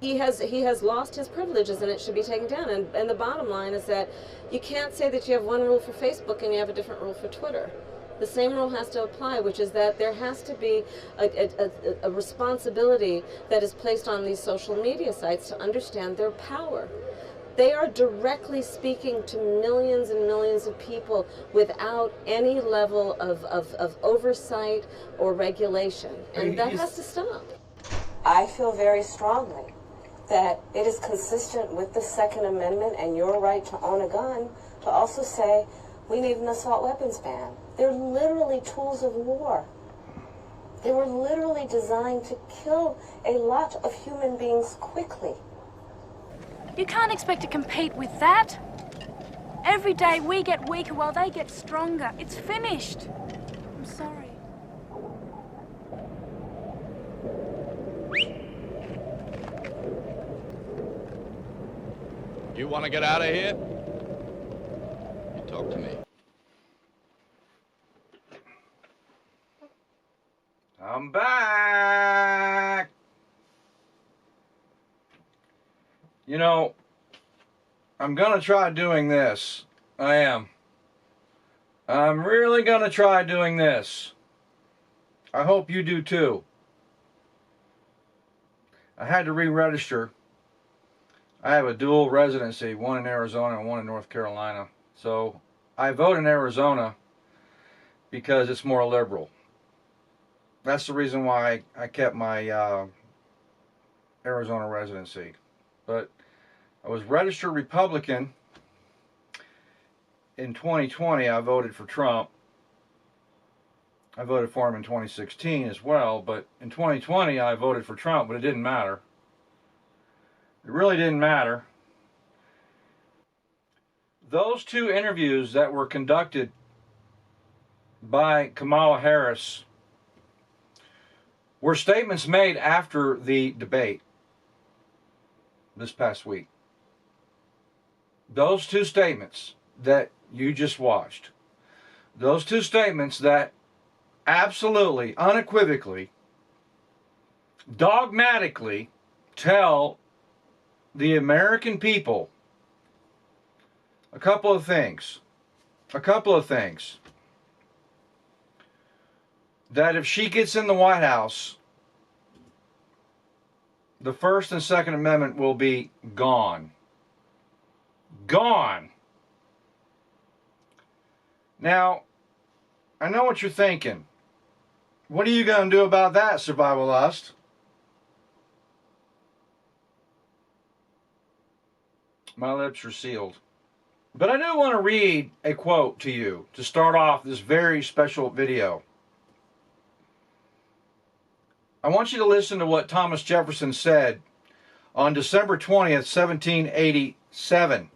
He has lost his privileges, and it should be taken down. And the bottom line is that you can't say that you have one rule for Facebook and you have a different rule for Twitter. The same rule has to apply, which is that there has to be a responsibility that is placed on these social media sites to understand their power. They are directly speaking to millions and millions of people without any level of oversight or regulation. And that has to stop. I feel very strongly that it is consistent with the Second Amendment and your right to own a gun to also say we need an assault weapons ban. They're literally tools of war. They were literally designed to kill a lot of human beings quickly. You can't expect to compete with that. Every day we get weaker while they get stronger. It's finished. I'm sorry. You want to get out of here? You talk to me. I'm back. You know, I'm gonna try doing this. I am. I'm really gonna try doing this. I hope you do too. I had to re-register. I have a dual residency, one in Arizona and one in North Carolina. So I vote in Arizona because it's more liberal. That's the reason why I kept my Arizona residency. But I was registered Republican in 2020. I voted for Trump. I voted for him in 2016 as well, but in 2020 I voted for Trump, but it didn't matter. It really didn't matter. Those two interviews that were conducted by Kamala Harris were statements made after the debate this past week. Those two statements that you just watched, those two statements that absolutely, unequivocally, dogmatically tell the American people a couple of things. That if she gets in the White House, the First and Second Amendment will be gone. Gone. Now, I know what you're thinking. What are you going to do about that, Survivalist? My lips are sealed. But I do want to read a quote to you to start off this very special video. I want you to listen to what Thomas Jefferson said on December 20th, 1787.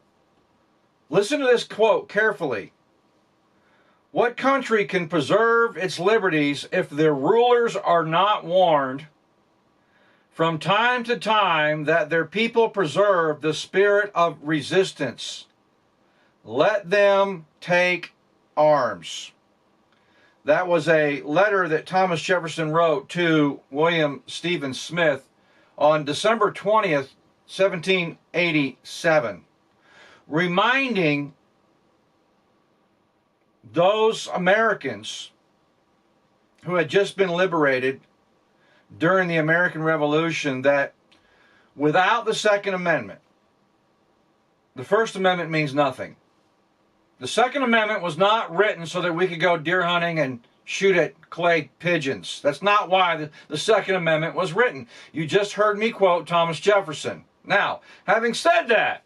Listen to this quote carefully. What country can preserve its liberties if their rulers are not warned from time to time that their people preserve the spirit of resistance? Let them take arms. That was a letter that Thomas Jefferson wrote to William Stephen Smith on December 20th, 1787, reminding those Americans who had just been liberated during the American Revolution that without the Second Amendment, the First Amendment means nothing. The Second Amendment was not written so that we could go deer hunting and shoot at clay pigeons. That's not why the Second Amendment was written. You just heard me quote Thomas Jefferson. Now, having said that,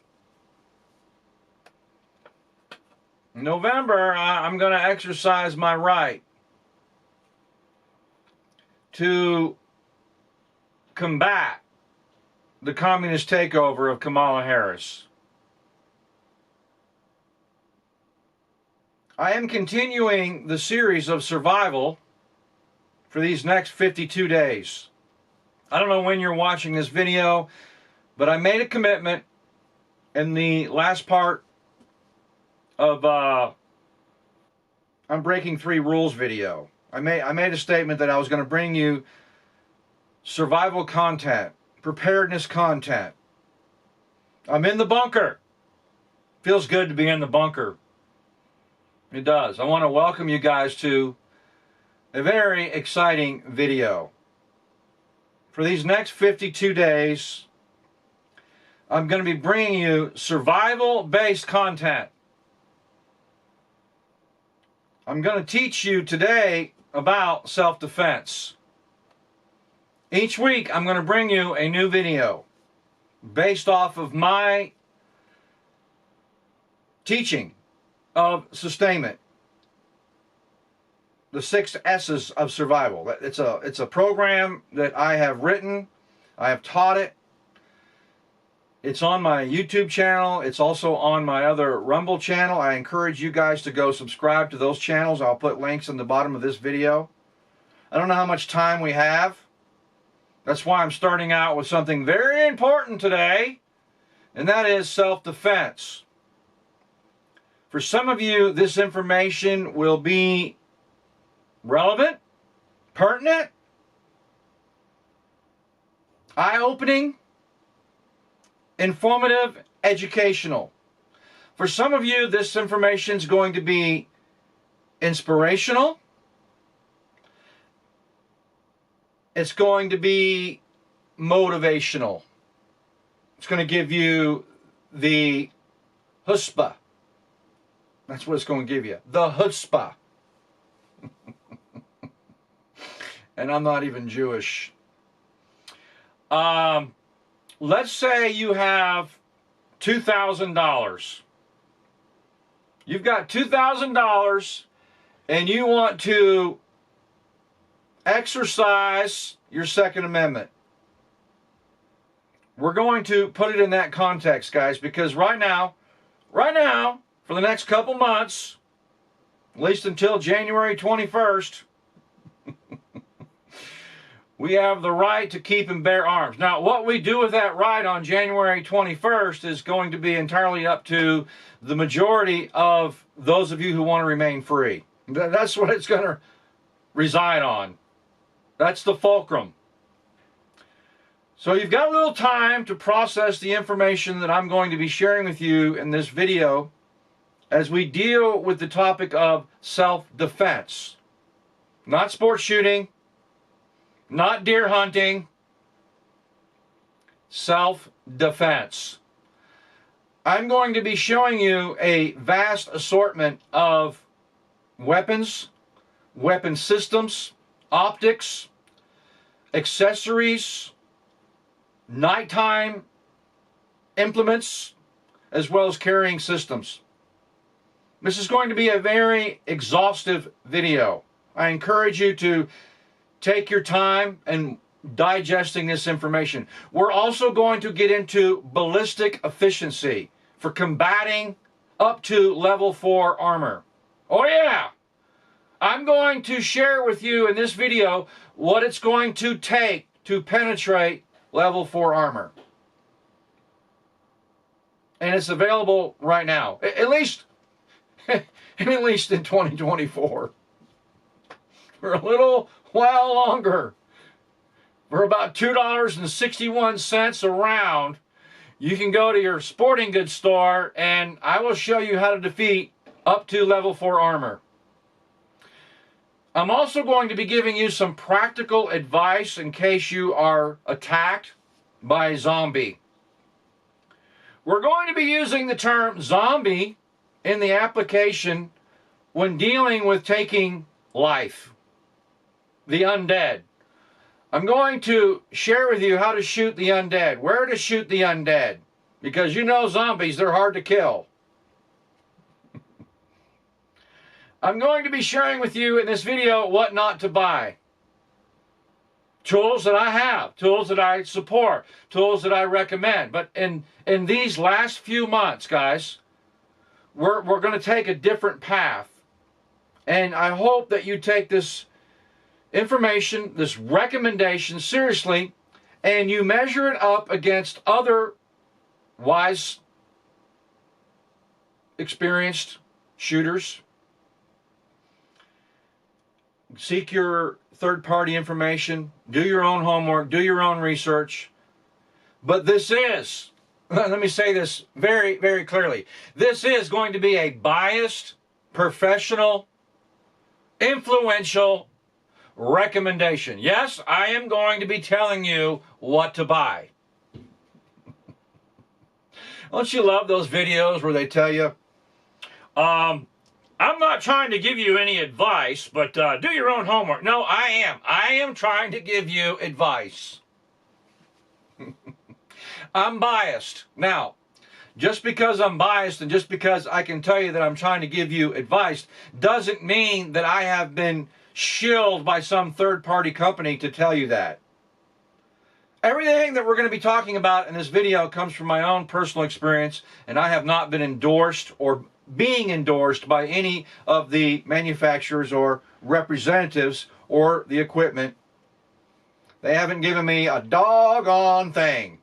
in November, I'm going to exercise my right to combat the communist takeover of Kamala Harris. I am continuing the series of survival for these next 52 days. I don't know when you're watching this video, but I made a commitment in the last part of I'm Breaking 3 Rules video. I made a statement that I was going to bring you survival content, preparedness content. I'm in the bunker. Feels good to be in the bunker. It does. I want to welcome you guys to a very exciting video. For these next 52 days, I'm going to be bringing you survival-based content. I'm going to teach you today about self-defense. Each week, I'm going to bring you a new video based off of my teaching of sustainment. The 6 S's of survival. It's a program that I have written. I have taught it. It's on my YouTube channel. It's also on my other Rumble channel. I encourage you guys to go subscribe to those channels. I'll put links in the bottom of this video. I don't know how much time we have. That's why I'm starting out with something very important today, and that is self-defense. For some of you, this information will be relevant, pertinent, eye-opening, informative, educational. For some of you, this information is going to be inspirational. It's going to be motivational. It's going to give you the chutzpah. That's what it's going to give you. The chutzpah. And I'm not even Jewish. Let's say you have $2,000. You've got $2,000 and you want to exercise your Second Amendment. We're going to put it in that context, guys, because right now, for the next couple months, at least until January 21st, we have the right to keep and bear arms. Now, what we do with that right on January 21st is going to be entirely up to the majority of those of you who want to remain free. That's what it's going to reside on. That's the fulcrum. So you've got a little time to process the information that I'm going to be sharing with you in this video as we deal with the topic of self-defense. Not sport shooting, not deer hunting, self-defense. I'm going to be showing you a vast assortment of weapons, weapon systems, optics, accessories, nighttime implements, as well as carrying systems. This is going to be a very exhaustive video. I encourage you to take your time in digesting this information. We're also going to get into ballistic efficiency for combating up to level 4 armor. Oh yeah! I'm going to share with you in this video what it's going to take to penetrate level 4 armor. And it's available right now. At least in 2024. For a little while longer. For about $2.61 a round, you can go to your sporting goods store and I will show you how to defeat up to level 4 armor. I'm also going to be giving you some practical advice in case you are attacked by a zombie. We're going to be using the term zombie in the application when dealing with taking life. The undead. I'm going to share with you how to shoot the undead, where to shoot the undead, because you know zombies, they're hard to kill. I'm going to be sharing with you in this video what not to buy. Tools that I have, tools that I support, tools that I recommend. But in these last few months, guys, we're going to take a different path. And I hope that you take this information, this recommendation seriously, and you measure it up against other wise, experienced shooters. Seek your third-party information, do your own homework, do your own research, But this is, let me say this very, very clearly. This is going to be a biased, professional, influential recommendation. Yes, I am going to be telling you what to buy. Don't you love those videos where they tell you, I'm not trying to give you any advice, but do your own homework. No, I am. I am trying to give you advice. I'm biased. Now, just because I'm biased and just because I can tell you that I'm trying to give you advice doesn't mean that I have been shilled by some third-party company to tell you that. Everything that we're going to be talking about in this video comes from my own personal experience, and I have not been endorsed or being endorsed by any of the manufacturers or representatives or the equipment. They haven't given me a doggone thing.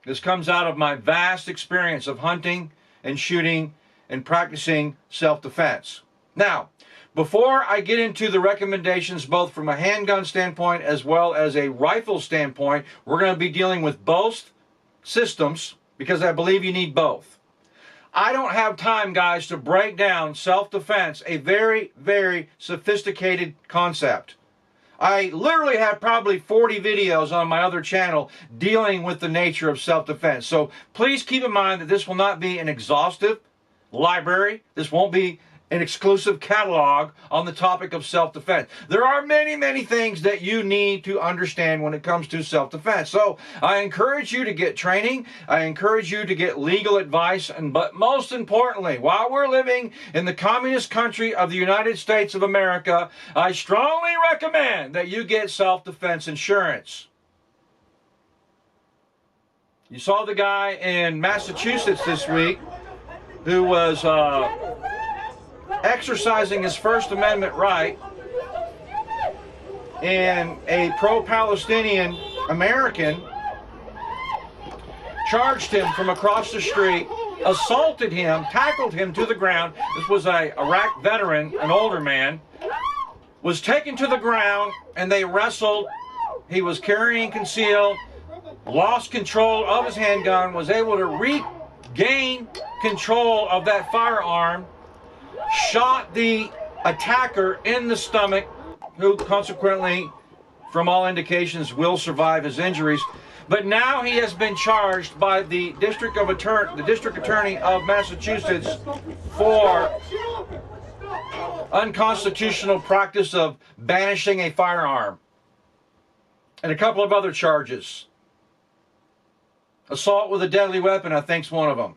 This comes out of my vast experience of hunting and shooting and practicing self-defense. Now, before I get into the recommendations both from a handgun standpoint as well as a rifle standpoint, we're going to be dealing with both systems because I believe you need both. I don't have time, guys, to break down self-defense, a very, very sophisticated concept. I literally have probably 40 videos on my other channel dealing with the nature of self-defense. So please keep in mind that this will not be an exhaustive library. This won't be an exclusive catalog on the topic of self-defense. There are many, many things that you need to understand when it comes to self-defense. So I encourage you to get training. I encourage you to get legal advice. But most importantly, while we're living in the communist country of the United States of America, I strongly recommend that you get self-defense insurance. You saw the guy in Massachusetts this week who was exercising his First Amendment right, and a pro-Palestinian American charged him from across the street, assaulted him, tackled him to the ground. This was a Iraq veteran, an older man, was taken to the ground, and they wrestled. He was carrying concealed, lost control of his handgun, was able to regain control of that firearm, shot the attacker in the stomach, who consequently, from all indications, will survive his injuries. But now he has been charged by the district attorney of Massachusetts for unconstitutional practice of banishing a firearm and a couple of other charges. Assault with a deadly weapon, I think, is one of them.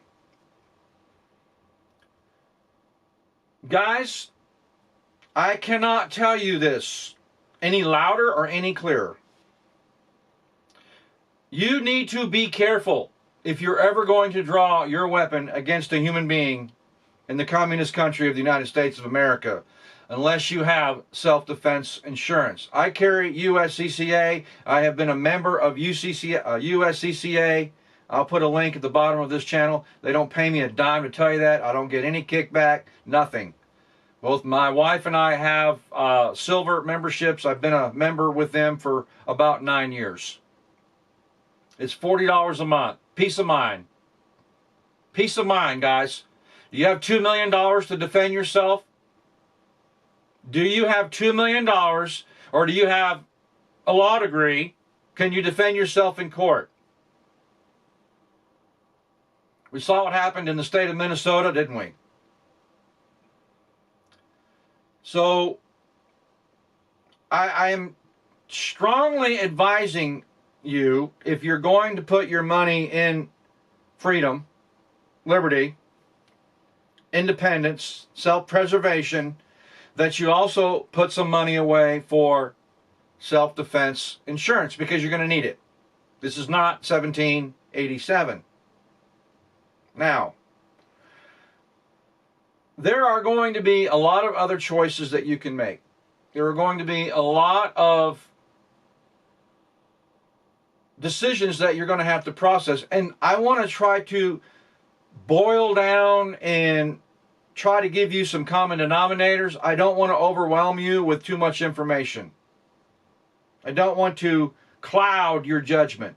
Guys, I cannot tell you this any louder or any clearer. You need to be careful if you're ever going to draw your weapon against a human being in the communist country of the United States of America, unless you have self-defense insurance. I carry USCCA. I have been a member of USCCA. I'll put a link at the bottom of this channel. They don't pay me a dime to tell you that. I don't get any kickback, nothing. Both my wife and I have silver memberships. I've been a member with them for about 9 years. It's $40 a month. Peace of mind. Peace of mind, guys. Do you have $2 million to defend yourself? Do you have $2 million, or do you have a law degree? Can you defend yourself in court? We saw what happened in the state of Minnesota, didn't we? So, I am strongly advising you, if you're going to put your money in freedom, liberty, independence, self-preservation, that you also put some money away for self-defense insurance, because you're going to need it. This is not 1787. Now, there are going to be a lot of other choices that you can make. There are going to be a lot of decisions that you're going to have to process. And I want to try to boil down and try to give you some common denominators. I don't want to overwhelm you with too much information. I don't want to cloud your judgment.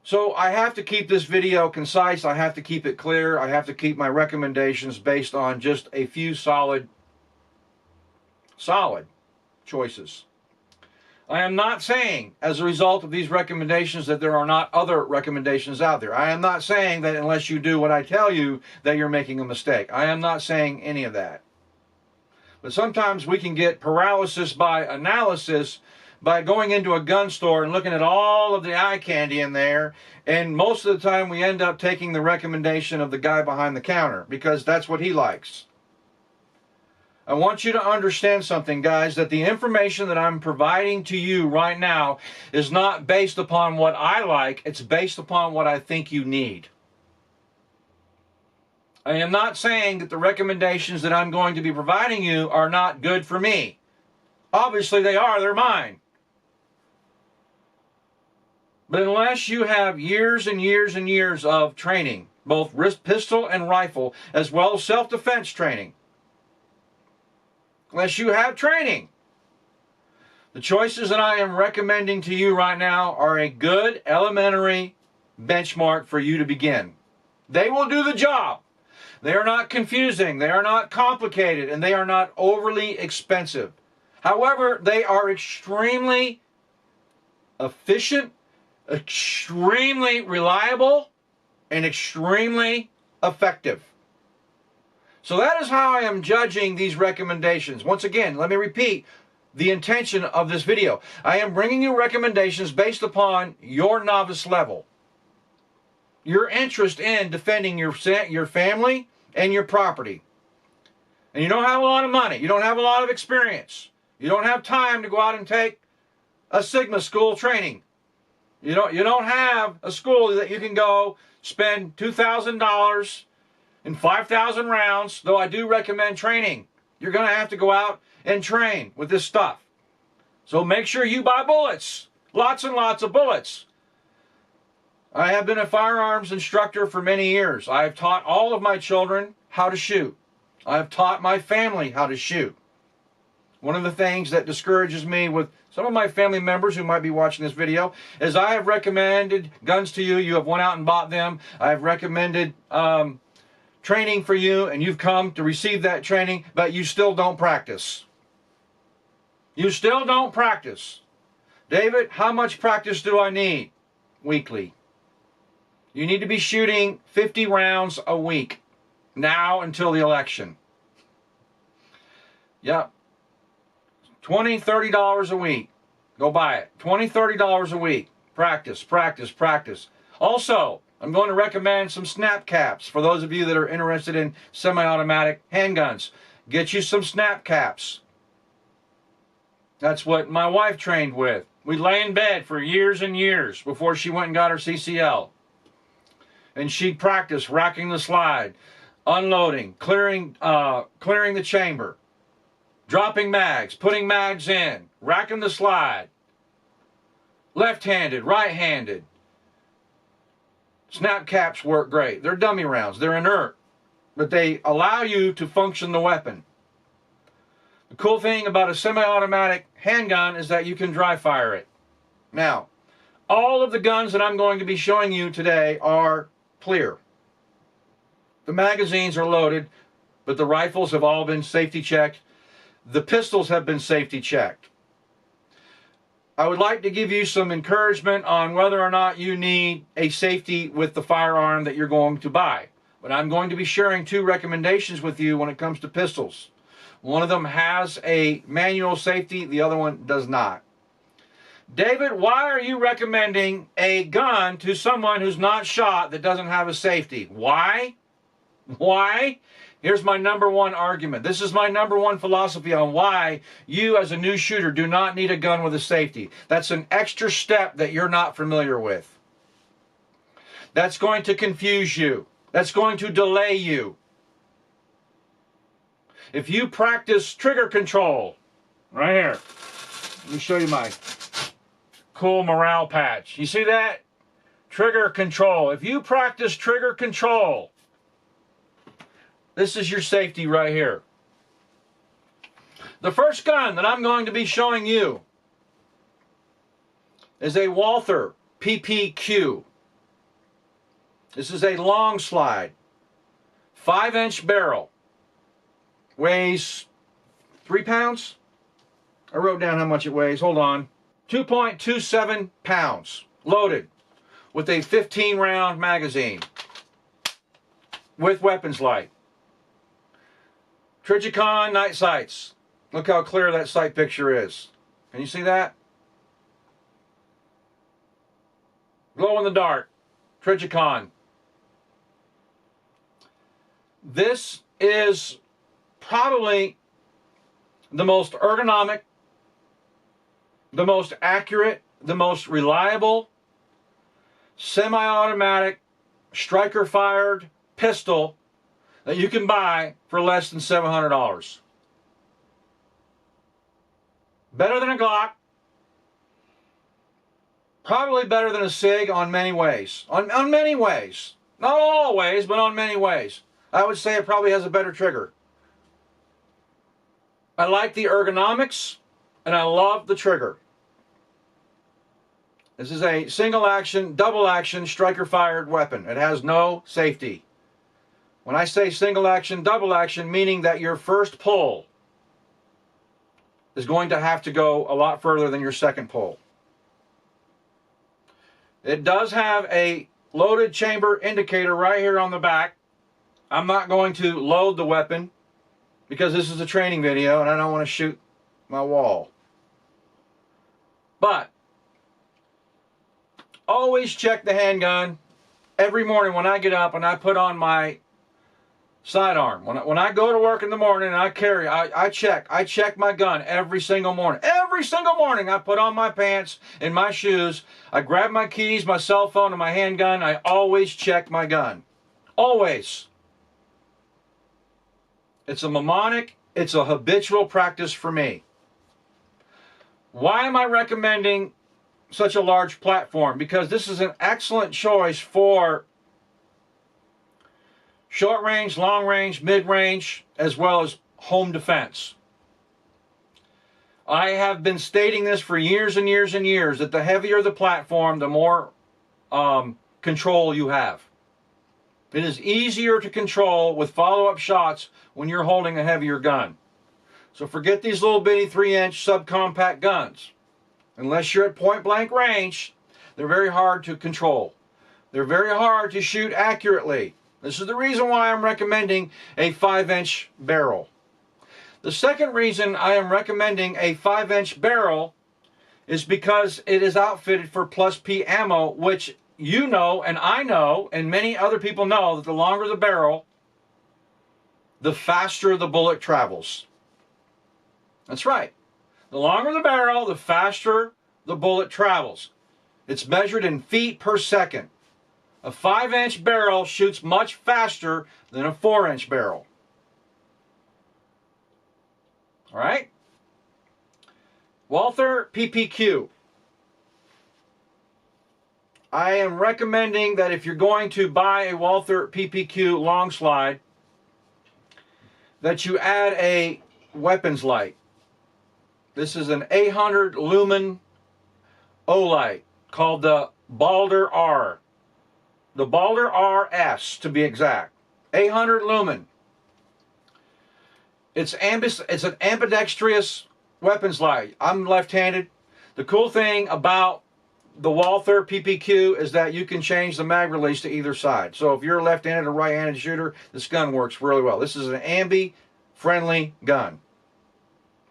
So I have to keep this video concise. I have to keep it clear. I have to keep my recommendations based on just a few solid choices. I am not saying, as a result of these recommendations, that there are not other recommendations out there. I am not saying that unless you do what I tell you, that you're making a mistake. I am not saying any of that. But sometimes we can get paralysis by analysis by going into a gun store and looking at all of the eye candy in there, and most of the time we end up taking the recommendation of the guy behind the counter because that's what he likes. I want you to understand something, guys, that the information that I'm providing to you right now is not based upon what I like, it's based upon what I think you need. I am not saying that the recommendations that I'm going to be providing you are not good for me. Obviously they are, they're mine. But unless you have years and years and years of training, both pistol and rifle, as well as self-defense training, unless you have training, the choices that I am recommending to you right now are a good elementary benchmark for you to begin. They will do the job. They are not confusing, they are not complicated, and they are not overly expensive. However, they are extremely efficient, extremely reliable, and extremely effective. So that is how I am judging these recommendations. Once again, let me repeat the intention of this video. I am bringing you recommendations based upon your novice level, your interest in defending your family and your property. And you don't have a lot of money. You don't have a lot of experience. You don't have time to go out and take a Sigma school training. You don't have a school that you can go spend $2,000 and 5,000 rounds, though I do recommend training. You're going to have to go out and train with this stuff. So make sure you buy bullets. Lots and lots of bullets. I have been a firearms instructor for many years. I have taught all of my children how to shoot. I have taught my family how to shoot. One of the things that discourages me with some of my family members who might be watching this video is I have recommended guns to you. You have went out and bought them. I have recommended training for you, and you've come to receive that training, but you still don't practice. You still don't practice. David, how much practice do I need? Weekly. You need to be shooting 50 rounds a week, now until the election. Yep. $20, $30 a week. Go buy it. $20, $30 a week. Practice, practice, practice. Also, I'm going to recommend some snap caps for those of you that are interested in semi-automatic handguns. Get you some snap caps. That's what my wife trained with. We lay in bed for years and years before she went and got her CCL. And she'd practice racking the slide, unloading, clearing the chamber, dropping mags, putting mags in, racking the slide. Left-handed, right-handed. Snap caps work great. They're dummy rounds. They're inert. But they allow you to function the weapon. The cool thing about a semi-automatic handgun is that you can dry fire it. Now, all of the guns that I'm going to be showing you today are clear. The magazines are loaded, but the rifles have all been safety checked. The pistols have been safety checked. I would like to give you some encouragement on whether or not you need a safety with the firearm that you're going to buy. But I'm going to be sharing two recommendations with you when it comes to pistols. One of them has a manual safety, the other one does not. David, why are you recommending a gun to someone who's not shot that doesn't have a safety? Why? Why? Here's my number one argument. This is my number one philosophy on why you as a new shooter do not need a gun with a safety. That's an extra step that you're not familiar with. That's going to confuse you. That's going to delay you. If you practice trigger control, right here, let me show you my cool morale patch. You see that? Trigger control. If you practice trigger control, this is your safety right here. The first gun that I'm going to be showing you is a Walther PPQ. This is a long slide. 5-inch barrel. Weighs 3 pounds. I wrote down how much it weighs. Hold on. 2.27 pounds. Loaded with a 15-round magazine. With weapons light. Trijicon night sights. Look how clear that sight picture is. Can you see that? Glow in the dark. Trijicon. This is probably the most ergonomic, the most accurate, the most reliable semi-automatic striker-fired pistol that you can buy for less than $700. Better than a Glock. Probably better than a SIG on many ways. On many ways. Not all ways, but on many ways. I would say it probably has a better trigger. I like the ergonomics, and I love the trigger. This is a single action, double action, striker fired weapon. It has no safety. When I say single action, double action, meaning that your first pull is going to have to go a lot further than your second pull. It does have a loaded chamber indicator right here on the back. I'm not going to load the weapon because this is a training video and I don't want to shoot my wall. But always check the handgun every morning when I get up and I put on my sidearm. When I go to work in the morning and I carry, I check my gun every single morning. Every single morning I put on my pants and my shoes. I grab my keys, my cell phone, and my handgun. I always check my gun. Always. It's a mnemonic. It's a habitual practice for me. Why am I recommending such a large platform? Because this is an excellent choice for short range, long range, mid range, as well as home defense. I have been stating this for years and years and years, that the heavier the platform, the more control you have. It is easier to control with follow-up shots when you're holding a heavier gun. So forget these little bitty 3-inch subcompact guns. Unless you're at point blank range, they're very hard to control. They're very hard to shoot accurately. This is the reason why I'm recommending a 5-inch barrel. The second reason I am recommending a 5-inch barrel is because it is outfitted for plus P ammo, which you know and I know and many other people know that the longer the barrel, the faster the bullet travels. That's right. The longer the barrel, the faster the bullet travels. It's measured in feet per second. A 5-inch barrel shoots much faster than a 4-inch barrel. All right? Walther PPQ. I am recommending that if you're going to buy a Walther PPQ long slide, that you add a weapons light. This is an 800 lumen O-light called the Balder R. The Balder RS, to be exact. 800 lumen. It's an ambidextrous weapons light. I'm left-handed. The cool thing about the Walther PPQ is that you can change the mag release to either side. So if you're a left-handed or right-handed shooter, this gun works really well. This is an ambi-friendly gun.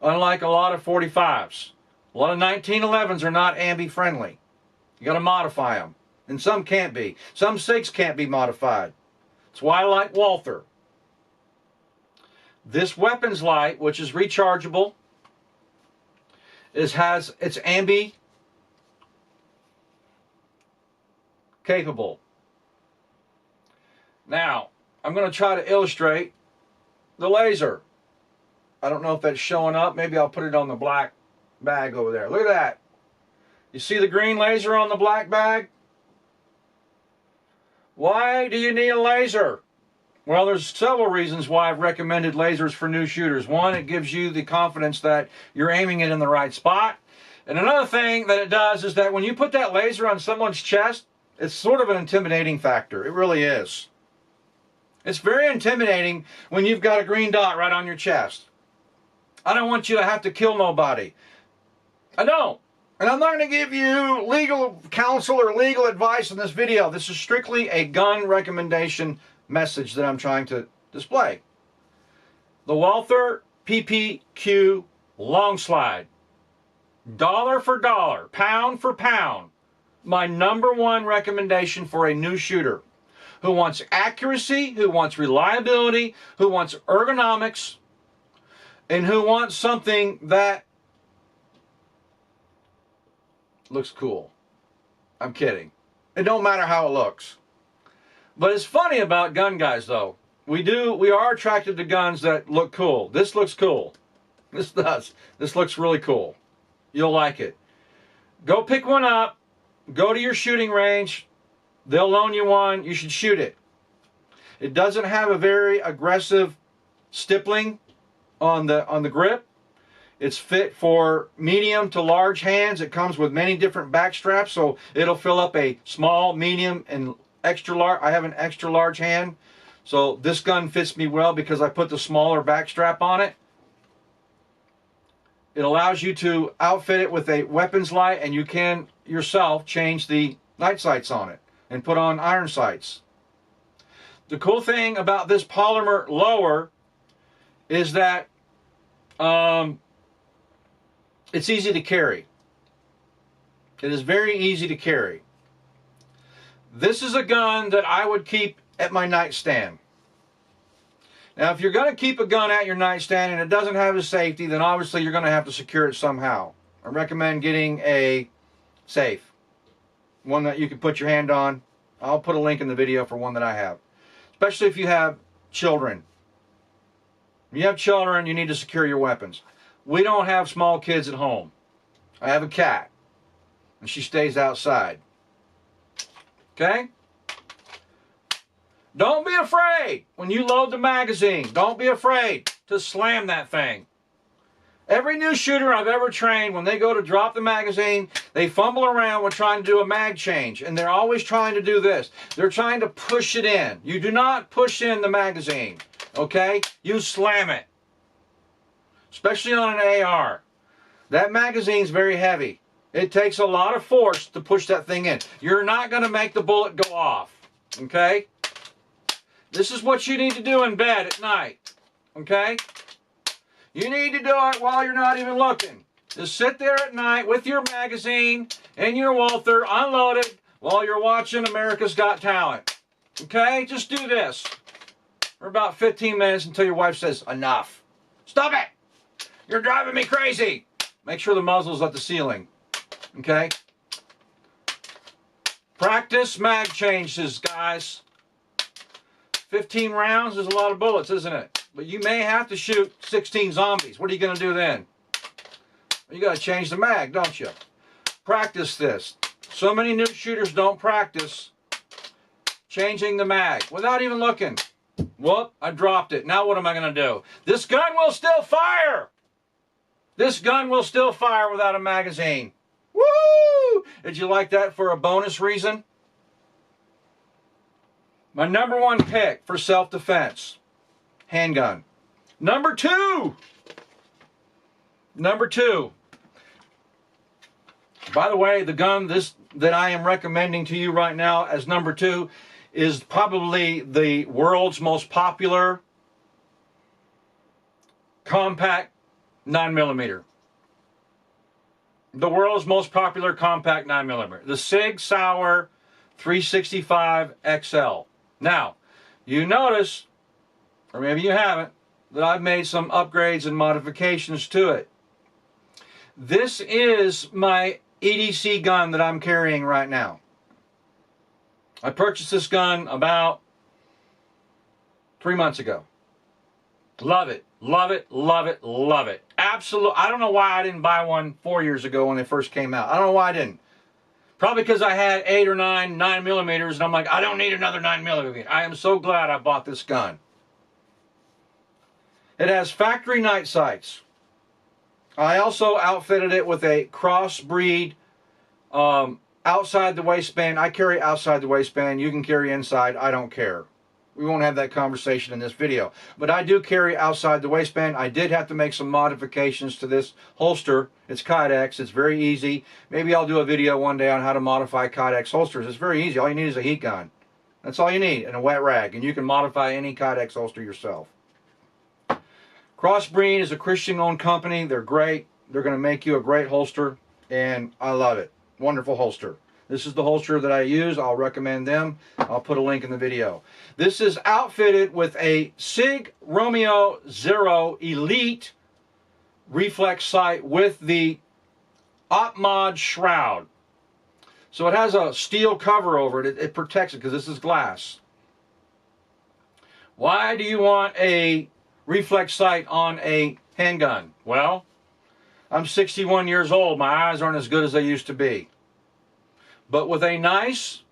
Unlike a lot of 45s. A lot of 1911s are not ambi-friendly. You got to modify them. And some can't be. Some SIGs can't be modified. That's why I like Walther. This weapons light, which is rechargeable, it's ambi capable. Now, I'm going to try to illustrate the laser. I don't know if that's showing up. Maybe I'll put it on the black bag over there. Look at that. You see the green laser on the black bag? Why do you need a laser? Well, there's several reasons why I've recommended lasers for new shooters. One, it gives you the confidence that you're aiming it in the right spot. And another thing that it does is that when you put that laser on someone's chest, It's sort of an intimidating factor. It really is. It's very intimidating when you've got a green dot right on your chest. I don't want you to have to kill nobody. I don't. And I'm not going to give you legal counsel or legal advice in this video. This is strictly a gun recommendation message that I'm trying to display. The Walther PPQ long slide. Dollar for dollar, pound for pound. My #1 recommendation for a new shooter who wants accuracy, who wants reliability, who wants ergonomics, and who wants something that looks cool. I'm kidding. It don't matter how it looks. But it's funny about gun guys though. We are attracted to guns that look cool. This looks cool. This does. This looks really cool. You'll like it. Go pick one up. Go to your shooting range. They'll loan you one. You should shoot it. It doesn't have a very aggressive stippling on the grip. It's fit for medium to large hands. It comes with many different back straps, so it'll fill up a small, medium, and extra large. I have an extra large hand, so this gun fits me well because I put the smaller back strap on it. It allows you to outfit it with a weapons light, and you can yourself change the night sights on it and put on iron sights. The cool thing about this polymer lower is that it's easy to carry. It is very easy to carry. This is a gun that I would keep at my nightstand. Now, if you're going to keep a gun at your nightstand and it doesn't have a safety, then obviously you're going to have to secure it somehow. I recommend getting a safe. One that you can put your hand on. I'll put a link in the video for one that I have. Especially if you have children. If you have children, you need to secure your weapons. We don't have small kids at home. I have a cat. And she stays outside. Okay? Don't be afraid when you load the magazine. Don't be afraid to slam that thing. Every new shooter I've ever trained, when they go to drop the magazine, they fumble around with trying to do a mag change. And they're always trying to do this. They're trying to push it in. You do not push in the magazine. Okay? You slam it. Especially on an AR. That magazine's very heavy. It takes a lot of force to push that thing in. You're not going to make the bullet go off. Okay? This is what you need to do in bed at night. Okay? You need to do it while you're not even looking. Just sit there at night with your magazine and your Walther unloaded while you're watching America's Got Talent. Okay? Just do this for about 15 minutes until your wife says, enough. Stop it! You're driving me crazy! Make sure the muzzle's at the ceiling. Okay? Practice mag changes, guys. 15 rounds is a lot of bullets, isn't it? But you may have to shoot 16 zombies. What are you going to do then? You got to change the mag, don't you? Practice this. So many new shooters don't practice changing the mag without even looking. Whoop, I dropped it. Now what am I going to do? This gun will still fire. This gun will still fire without a magazine. Woo! Did you like that for a bonus reason? My #1 pick for self-defense. Handgun. Number two. By the way, the gun that I am recommending to you right now as #2 is probably the world's most popular compact 9mm. The world's most popular compact 9mm. The Sig Sauer 365 XL. Now, you notice, or maybe you haven't, that I've made some upgrades and modifications to it. This is my EDC gun that I'm carrying right now. I purchased this gun about 3 months ago. Love it, love it, love it, love it. Absolutely. I don't know why I didn't buy one 4 years ago when they first came out. I don't know why I didn't. Probably because I had 8 or 9 9mm and I'm like, I don't need another 9mm. I am so glad I bought this gun. It has factory night sights. I also outfitted it with a crossbreed outside the waistband. I carry outside the waistband. You can carry inside. I don't care. We won't have that conversation in this video. But I do carry outside the waistband. I did have to make some modifications to this holster. It's Kydex. It's very easy. Maybe I'll do a video one day on how to modify Kydex holsters. It's very easy. All you need is a heat gun. That's all you need, and a wet rag. And you can modify any Kydex holster yourself. Crossbreed is a Christian-owned company. They're great. They're going to make you a great holster, and I love it. Wonderful holster. This is the holster that I use. I'll recommend them. I'll put a link in the video. This is outfitted with a SIG Romeo Zero Elite reflex sight with the OpMod shroud. So it has a steel cover over it. It protects it because this is glass. Why do you want a reflex sight on a handgun? Well, I'm 61 years old. My eyes aren't as good as they used to be. But with a nice,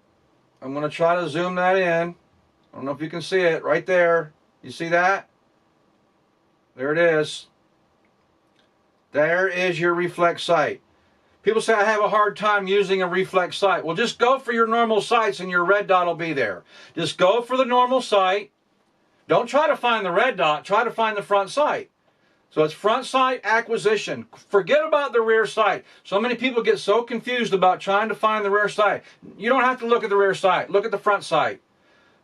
I'm going to try to zoom that in. I don't know if you can see it right there. You see that? There it is. There is your reflex sight. People say I have a hard time using a reflex sight. Well, just go for your normal sights and your red dot will be there. Just go for the normal sight. Don't try to find the red dot. Try to find the front sight. So it's front sight acquisition. Forget about the rear sight. So many people get so confused about trying to find the rear sight. You don't have to look at the rear sight. Look at the front sight.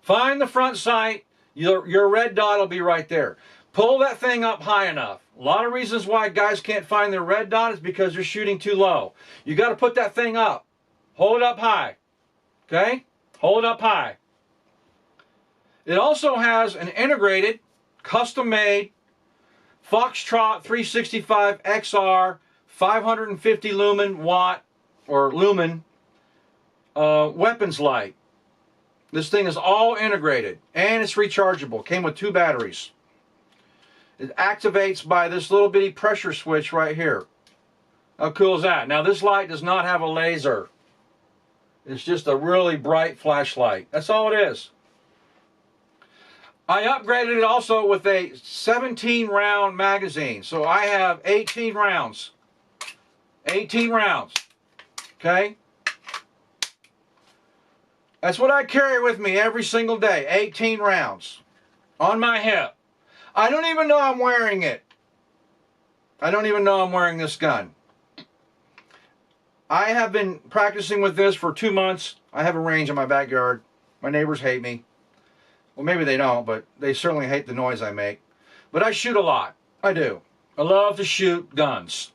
Find the front sight. Your red dot will be right there. Pull that thing up high enough. A lot of reasons why guys can't find their red dot is because they're shooting too low. You got to put that thing up. Hold it up high. Okay? Hold it up high. It also has an integrated, custom-made Foxtrot 365 XR 550 lumen weapons light. This thing is all integrated and it's rechargeable. Came with 2 batteries. It activates by this little bitty pressure switch right here. How cool is that? Now this light does not have a laser. It's just a really bright flashlight. That's all it is. I upgraded it also with a 17 round magazine. So I have 18 rounds. 18 rounds. Okay? That's what I carry with me every single day. 18 rounds. On my hip. I don't even know I'm wearing it. I don't even know I'm wearing this gun. I have been practicing with this for 2 months. I have a range in my backyard. My neighbors hate me. Well, maybe they don't, but they certainly hate the noise I make. But I shoot a lot. I do. I love to shoot guns.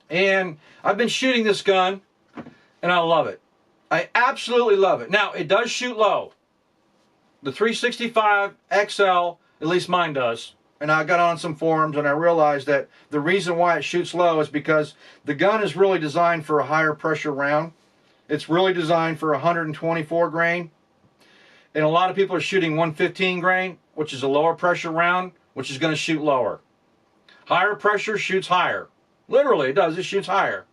And I've been shooting this gun, and I love it. I absolutely love it. Now, it does shoot low. The 365 XL, at least mine does. And I got on some forums and I realized that the reason why it shoots low is because the gun is really designed for a higher pressure round. It's really designed for 124 grain. And a lot of people are shooting 115 grain, which is a lower pressure round, which is going to shoot lower. Higher pressure shoots higher. Literally, it does. It shoots higher.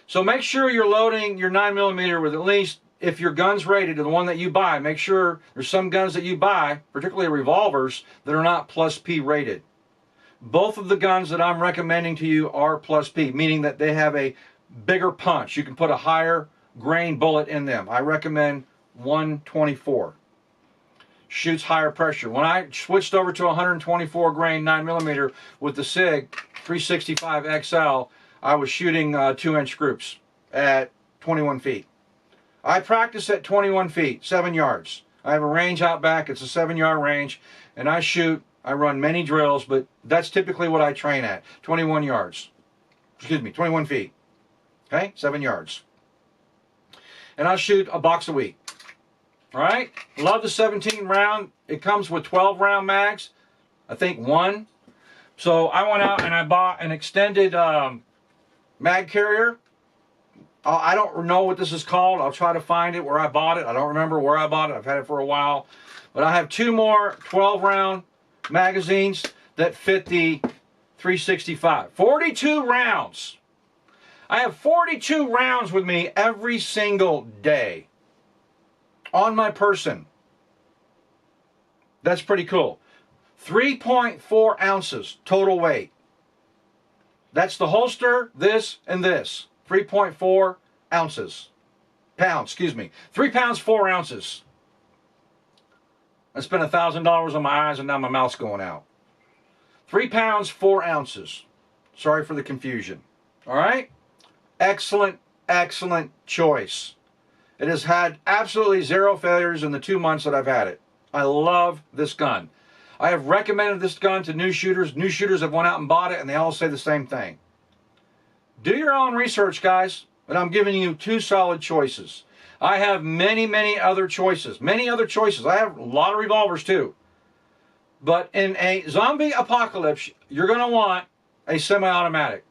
So make sure you're loading your 9mm with at least, if your gun's rated to the one that you buy, make sure there's some guns that you buy, particularly revolvers, that are not plus P rated. Both of the guns that I'm recommending to you are plus P, meaning that they have a bigger punch. You can put a higher grain bullet in them. I recommend 124. Shoots higher pressure. When I switched over to 124 grain 9mm with the SIG 365 XL, I was shooting 2-inch groups at 21 feet. I practice at 21 feet, 7 yards. I have a range out back. It's a 7-yard range, and I shoot. I run many drills, but that's typically what I train at, 21 yards. Excuse me, 21 feet. Okay, 7 yards. And I shoot a box a week. All right? Love the 17 round. It comes with 12 round mags. I think 1. So I went out and I bought an extended mag carrier. I don't know what this is called. I'll try to find it where I bought it. I don't remember where I bought it. I've had it for a while. But I have 2 more 12 round magazines that fit the 365. 42 rounds. I have 42 rounds with me every single day on my person. That's pretty cool. 3.4 ounces total weight. That's the holster, this, and this. 3.4 ounces. Pounds, excuse me. 3 pounds, 4 ounces. I spent $1,000 on my eyes and now my mouth's going out. 3 pounds, 4 ounces. Sorry for the confusion. All right? Excellent, excellent choice. It has had absolutely 0 failures in the 2 months that I've had it. I love this gun. I have recommended this gun to new shooters. New shooters have went out and bought it, and they all say the same thing. Do your own research, guys, but I'm giving you 2 solid choices. I have many, many other choices. Many other choices. I have a lot of revolvers, too. But in a zombie apocalypse, you're going to want a semi-automatic.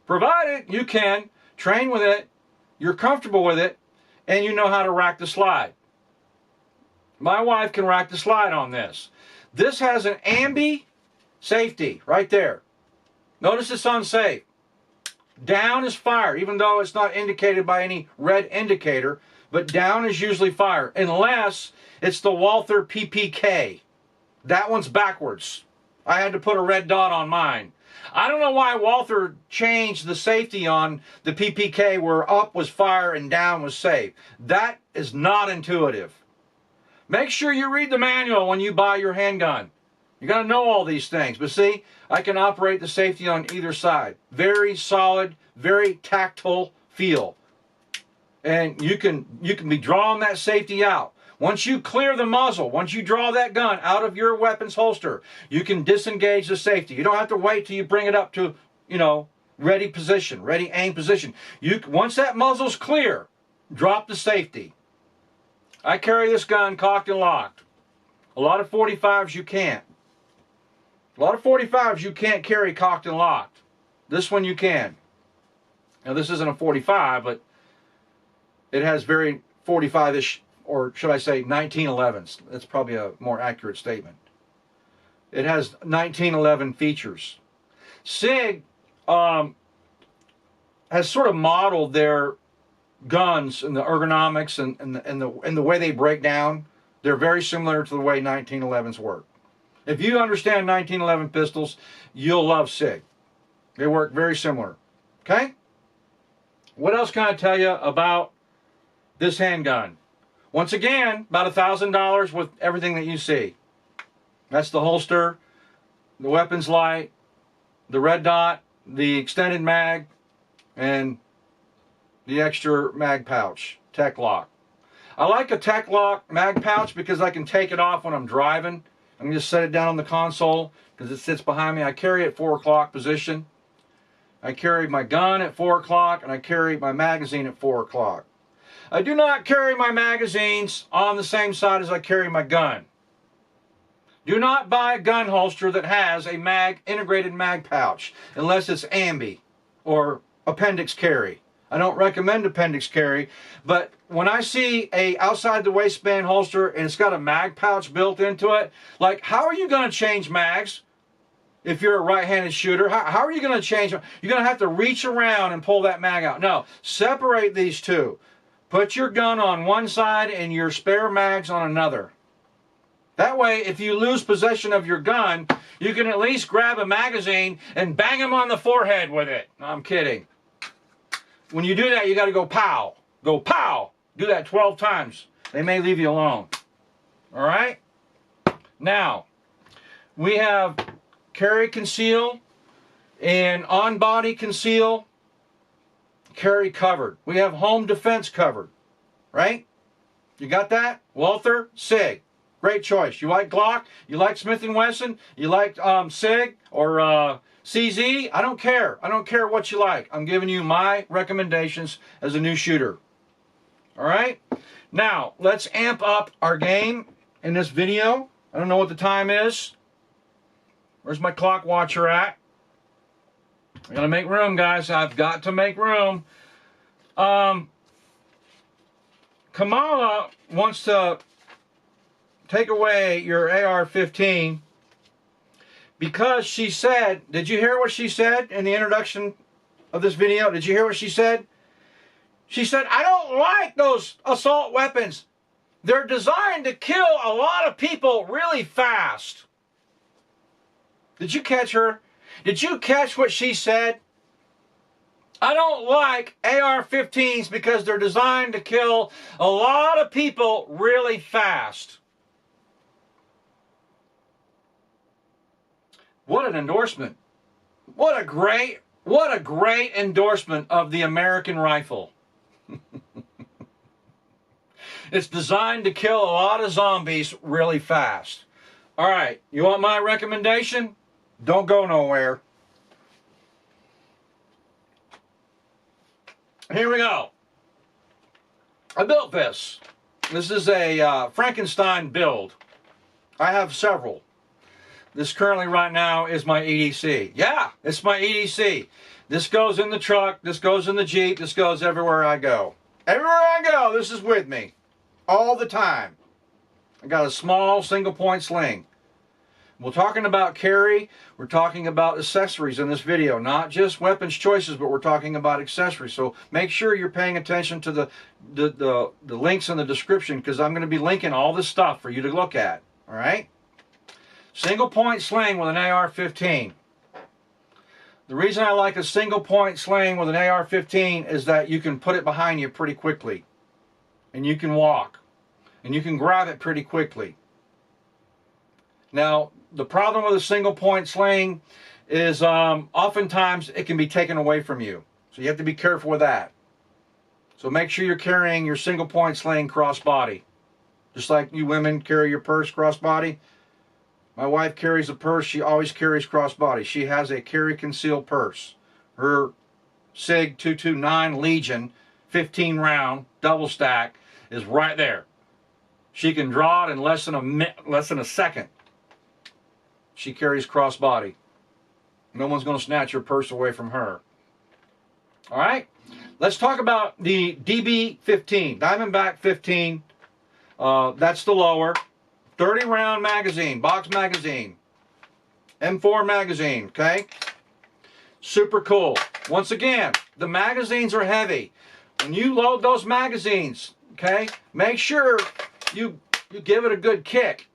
Provided you can train with it, you're comfortable with it, and you know how to rack the slide. My wife can rack the slide on this. This has an ambi safety right there. Notice it's on safe. Down is fire, even though it's not indicated by any red indicator, but down is usually fire, unless it's the Walther PPK. That one's backwards. I had to put a red dot on mine. I don't know why Walther changed the safety on the PPK where up was fire and down was safe. That is not intuitive. Make sure you read the manual when you buy your handgun. You got to know all these things. But see, I can operate the safety on either side. Very solid, very tactile feel. And you can be drawing that safety out. Once you clear the muzzle, once you draw that gun out of your weapon's holster, you can disengage the safety. You don't have to wait till you bring it up to, ready position, ready aim position. Once that muzzle's clear, drop the safety. I carry this gun cocked and locked. A lot of 45s you can't. A lot of 45s you can't carry cocked and locked. This one you can. Now this isn't a 45, but it has very 45-ish, or should I say 1911s. That's probably a more accurate statement. It has 1911 features. SIG has sort of modeled their guns and the ergonomics and the way they break down. They're very similar to the way 1911s work. If you understand 1911 pistols, you'll love SIG. They work very similar. Okay? What else can I tell you about this handgun? Once again, about $1,000 with everything that you see. That's the holster, the weapons light, the red dot, the extended mag, and the extra mag pouch, Tech Lock. I like a Tech Lock mag pouch because I can take it off when I'm driving. I can just set it down on the console because it sits behind me. I carry it at 4 o'clock position. I carry my gun at 4 o'clock and I carry my magazine at 4 o'clock. I do not carry my magazines on the same side as I carry my gun. Do not buy a gun holster that has a integrated mag pouch unless it's ambi or appendix carry. I don't recommend appendix carry, but when I see a outside the waistband holster and it's got a mag pouch built into it, like how are you going to change mags if you're a right-handed shooter? How are you going to change them? You're going to have to reach around and pull that mag out. No, separate these two. Put your gun on one side and your spare mags on another. That way, if you lose possession of your gun, you can at least grab a magazine and bang him on the forehead with it. No, I'm kidding. When you do that, you got to go pow. Go pow. Do that 12 times. They may leave you alone. All right? Now, we have carry conceal and on-body conceal, carry covered. We have home defense covered. Right? You got that? Walther, SIG. Great choice. You like Glock? You like Smith & Wesson? You like SIG or CZ? I don't care. I don't care what you like. I'm giving you my recommendations as a new shooter. All right? Now, let's amp up our game in this video. I don't know what the time is. Where's my clock watcher at? I gotta make room, guys. I've got to make room. Kamala wants to take away your AR-15 because she said, did you hear what she said in the introduction of this video? Did you hear what she said? She said, I don't like those assault weapons. They're designed to kill a lot of people really fast. Did you catch her? Did you catch what she said? I don't like AR-15s because they're designed to kill a lot of people really fast. What an endorsement. What a great endorsement of the American rifle. It's designed to kill a lot of zombies really fast. All right, you want my recommendation? Don't go nowhere. Here we go. I built this. This is a Frankenstein build. I have several. This currently right now is my EDC. Yeah, it's my EDC. This goes in the truck. This goes in the Jeep. This goes everywhere I go. Everywhere I go, this is with me. All the time. I got a small single point sling. We're talking about carry. We're talking about accessories in this video. Not just weapons choices, but we're talking about accessories. So make sure you're paying attention to the links in the description, because I'm going to be linking all this stuff for you to look at. All right? Single point sling with an AR-15. The reason I like a single point sling with an AR-15 is that you can put it behind you pretty quickly. And you can walk. And you can grab it pretty quickly. Now, the problem with a single point sling is oftentimes it can be taken away from you. So you have to be careful with that. So make sure you're carrying your single point sling crossbody. Just like you women carry your purse crossbody. My wife carries a purse. She always carries crossbody. She has a carry concealed purse. Her SIG 229 Legion 15 round double stack is right there. She can draw it in less than a second. She carries crossbody. No one's going to snatch her purse away from her. All right? Let's talk about the DB-15, Diamondback 15. That's the lower. 30 round magazine, box magazine. M4 magazine, okay? Super cool. Once again, the magazines are heavy. When you load those magazines, okay, make sure you give it a good kick.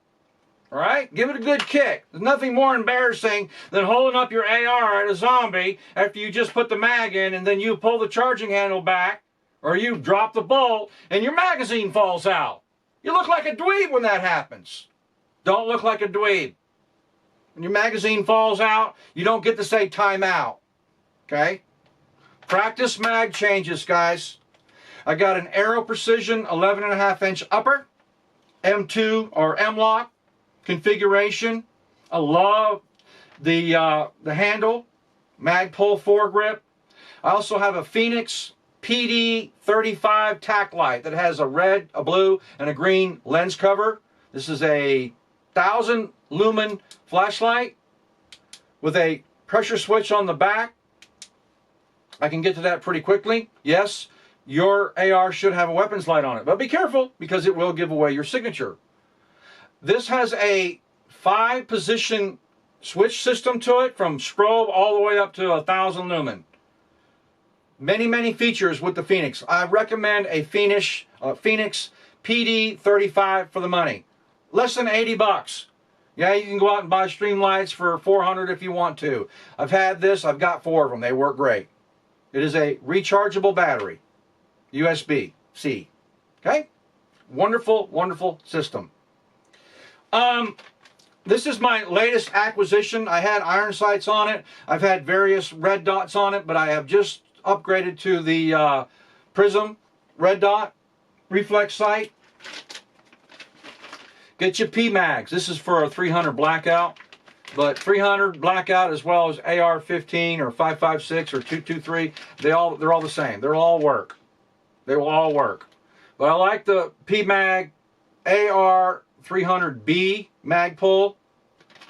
All right? Give it a good kick. There's nothing more embarrassing than holding up your AR at a zombie after you just put the mag in, and then you pull the charging handle back, or you drop the bolt and your magazine falls out. You look like a dweeb when that happens. Don't look like a dweeb. When your magazine falls out, you don't get to say time out. Okay? Practice mag changes, guys. I got an Aero Precision 11.5-inch upper, M2 or M-LOK configuration. I love the handle, Magpul foregrip. I also have a Phoenix PD35 tack light that has a red, a blue, and a green lens cover. This is a 1000 lumen flashlight with a pressure switch on the back. I can get to that pretty quickly. Yes, your AR should have a weapons light on it, but be careful because it will give away your signature. This has a 5-position switch system to it, from strobe all the way up to 1000 lumen. Many features with the Phoenix. I recommend a Phoenix PD35 for the money. Less than 80 bucks. Yeah, you can go out and buy Streamlights for 400 if you want to. I've had this. I've got 4 of them. They work great. It is a rechargeable battery. USB-C. Okay? Wonderful, wonderful system. This is my latest acquisition. I had iron sights on it. I've had various red dots on it, but I have just upgraded to the Prism red dot reflex sight. Get your PMags. This is for a 300 blackout, but 300 blackout as well as AR-15 or 5.56 or 223, they're all the same. They'll all work. They will all work. But I like the PMag AR-300B Magpul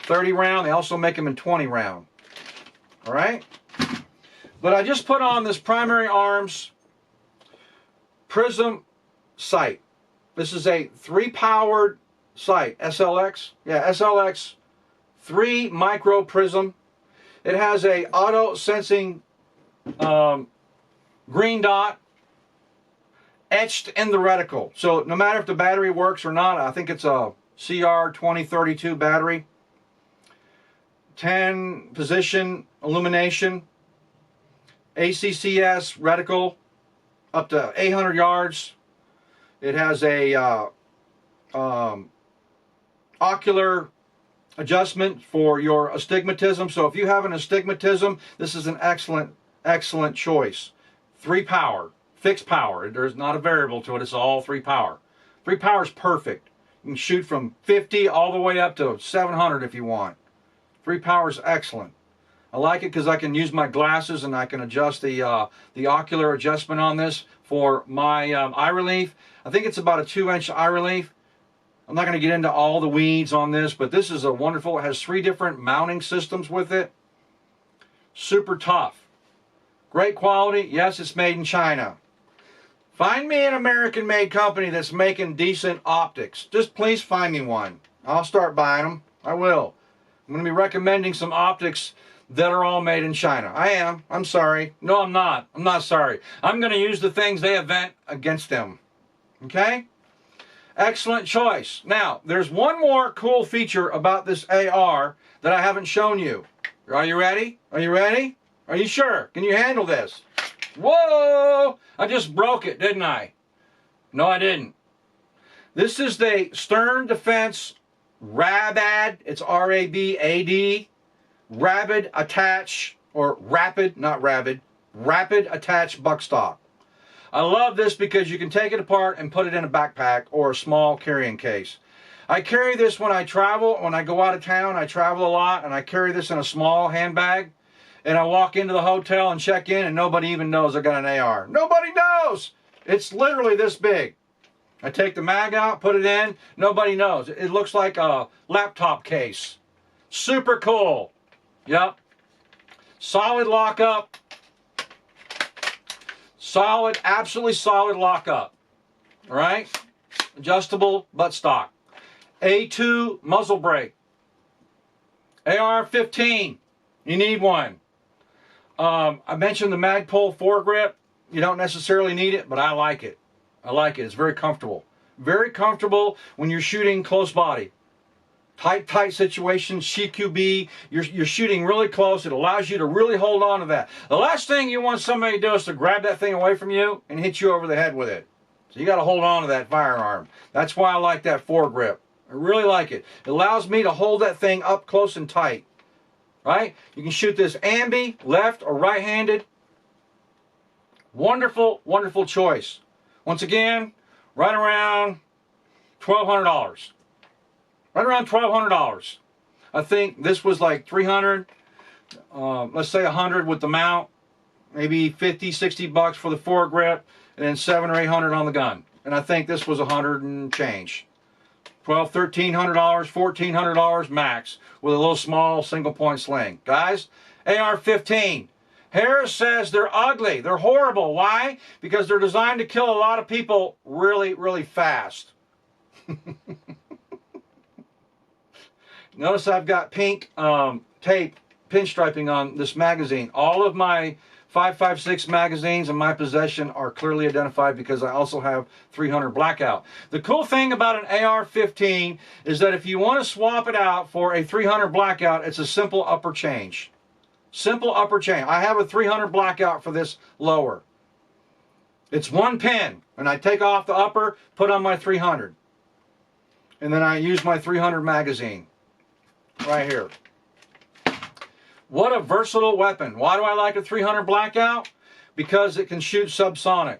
30 round. They also make them in 20 round. All right. But I just put on this Primary Arms Prism sight. This is a 3-powered sight. SLX. Yeah, SLX 3 micro prism. It has a auto sensing green dot etched in the reticle. So no matter if the battery works or not, I think it's a CR2032 battery. 10 position illumination. ACCS reticle up to 800 yards. It has a ocular adjustment for your astigmatism. So if you have an astigmatism, this is an excellent choice. 3 power, fixed power. There's not a variable to it. It's all 3 power. 3 power is perfect. You can shoot from 50 all the way up to 700 if you want. 3 power is excellent. I like it because I can use my glasses and I can adjust the ocular adjustment on this for my eye relief. I think it's about a 2-inch eye relief. I'm not going to get into all the weeds on this, but this is a wonderful, it has 3 different mounting systems with it. Super tough. Great quality. Yes, it's made in China. Find me an American-made company that's making decent optics. Just please find me one. I'll start buying them. I will. I'm going to be recommending some optics that are all made in China. I am. I'm sorry. No, I'm not. I'm not sorry. I'm going to use the things they invent against them. Okay? Excellent choice. Now, there's one more cool feature about this AR that I haven't shown you. Are you ready? Are you ready? Are you sure? Can you handle this? Whoa! I just broke it, didn't I? No, I didn't. This is the Stern Defense Rabad. It's R-A-B-A-D. Rapid Attach, or Rapid, not Rabid. Rapid Attach Buckstock. I love this because you can take it apart and put it in a backpack or a small carrying case. I carry this when I travel. When I go out of town, I travel a lot, and I carry this in a small handbag. And I walk into the hotel and check in, and nobody even knows I got an AR. Nobody knows! It's literally this big. I take the mag out, put it in, nobody knows. It looks like a laptop case. Super cool. Yep. Solid lockup. Solid, absolutely solid lockup. All right? Adjustable buttstock. A2 muzzle brake. AR-15. You need one. I mentioned the Magpul foregrip. You don't necessarily need it, but I like it. I like it. It's very comfortable. Very comfortable when you're shooting close body. Tight situations, CQB, you're shooting really close. It allows you to really hold on to that. The last thing you want somebody to do is to grab that thing away from you and hit you over the head with it. So you got to hold on to that firearm. That's why I like that foregrip. I really like it. It allows me to hold that thing up close and tight. Right? You can shoot this ambi, left or right-handed. Wonderful, wonderful choice. Once again, right around $1,200. Right around $1,200. I think this was like $300. Let's say $100 with the mount. Maybe $50, $60 for the foregrip, and then $700 or $800 on the gun. And I think this was $100 and change. $1,200, $1,300, $1,400 max with a little small single point sling. Guys, AR-15. Harris says they're ugly. They're horrible. Why? Because they're designed to kill a lot of people really, really fast. Notice I've got pink tape pinstriping on this magazine. All of my 5.56 magazines in my possession are clearly identified because I also have 300 blackout. The cool thing about an AR-15 is that if you want to swap it out for a 300 blackout, it's a simple upper change. Simple upper change. I have a 300 blackout for this lower. It's one pin, and I take off the upper, put on my 300. And then I use my 300 magazine right here. What a versatile weapon. Why do I like a 300 blackout? Because it can shoot subsonic.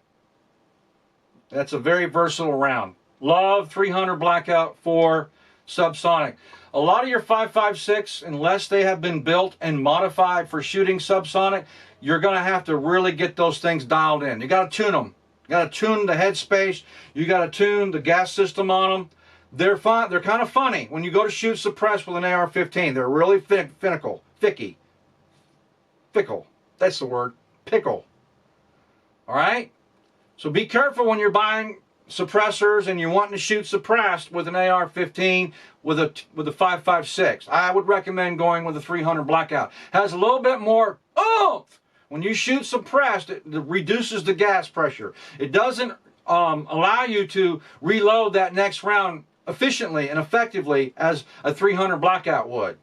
That's a very versatile round. Love 300 blackout for subsonic. A lot of your 5.56, unless they have been built and modified for shooting subsonic, you're going to have to really get those things dialed in. You got to tune them. You got to tune the headspace. You got to tune the gas system on them. They're fun. They're kind of funny when you go to shoot suppressed with an AR-15. They're really fickle. That's the word. Pickle. All right? So be careful when you're buying suppressors and you're wanting to shoot suppressed with an AR-15 with a 5.56. I would recommend going with a 300 blackout. Has a little bit more oomph. When you shoot suppressed, it reduces the gas pressure. It doesn't allow you to reload that next round efficiently and effectively as a 300 blackout would.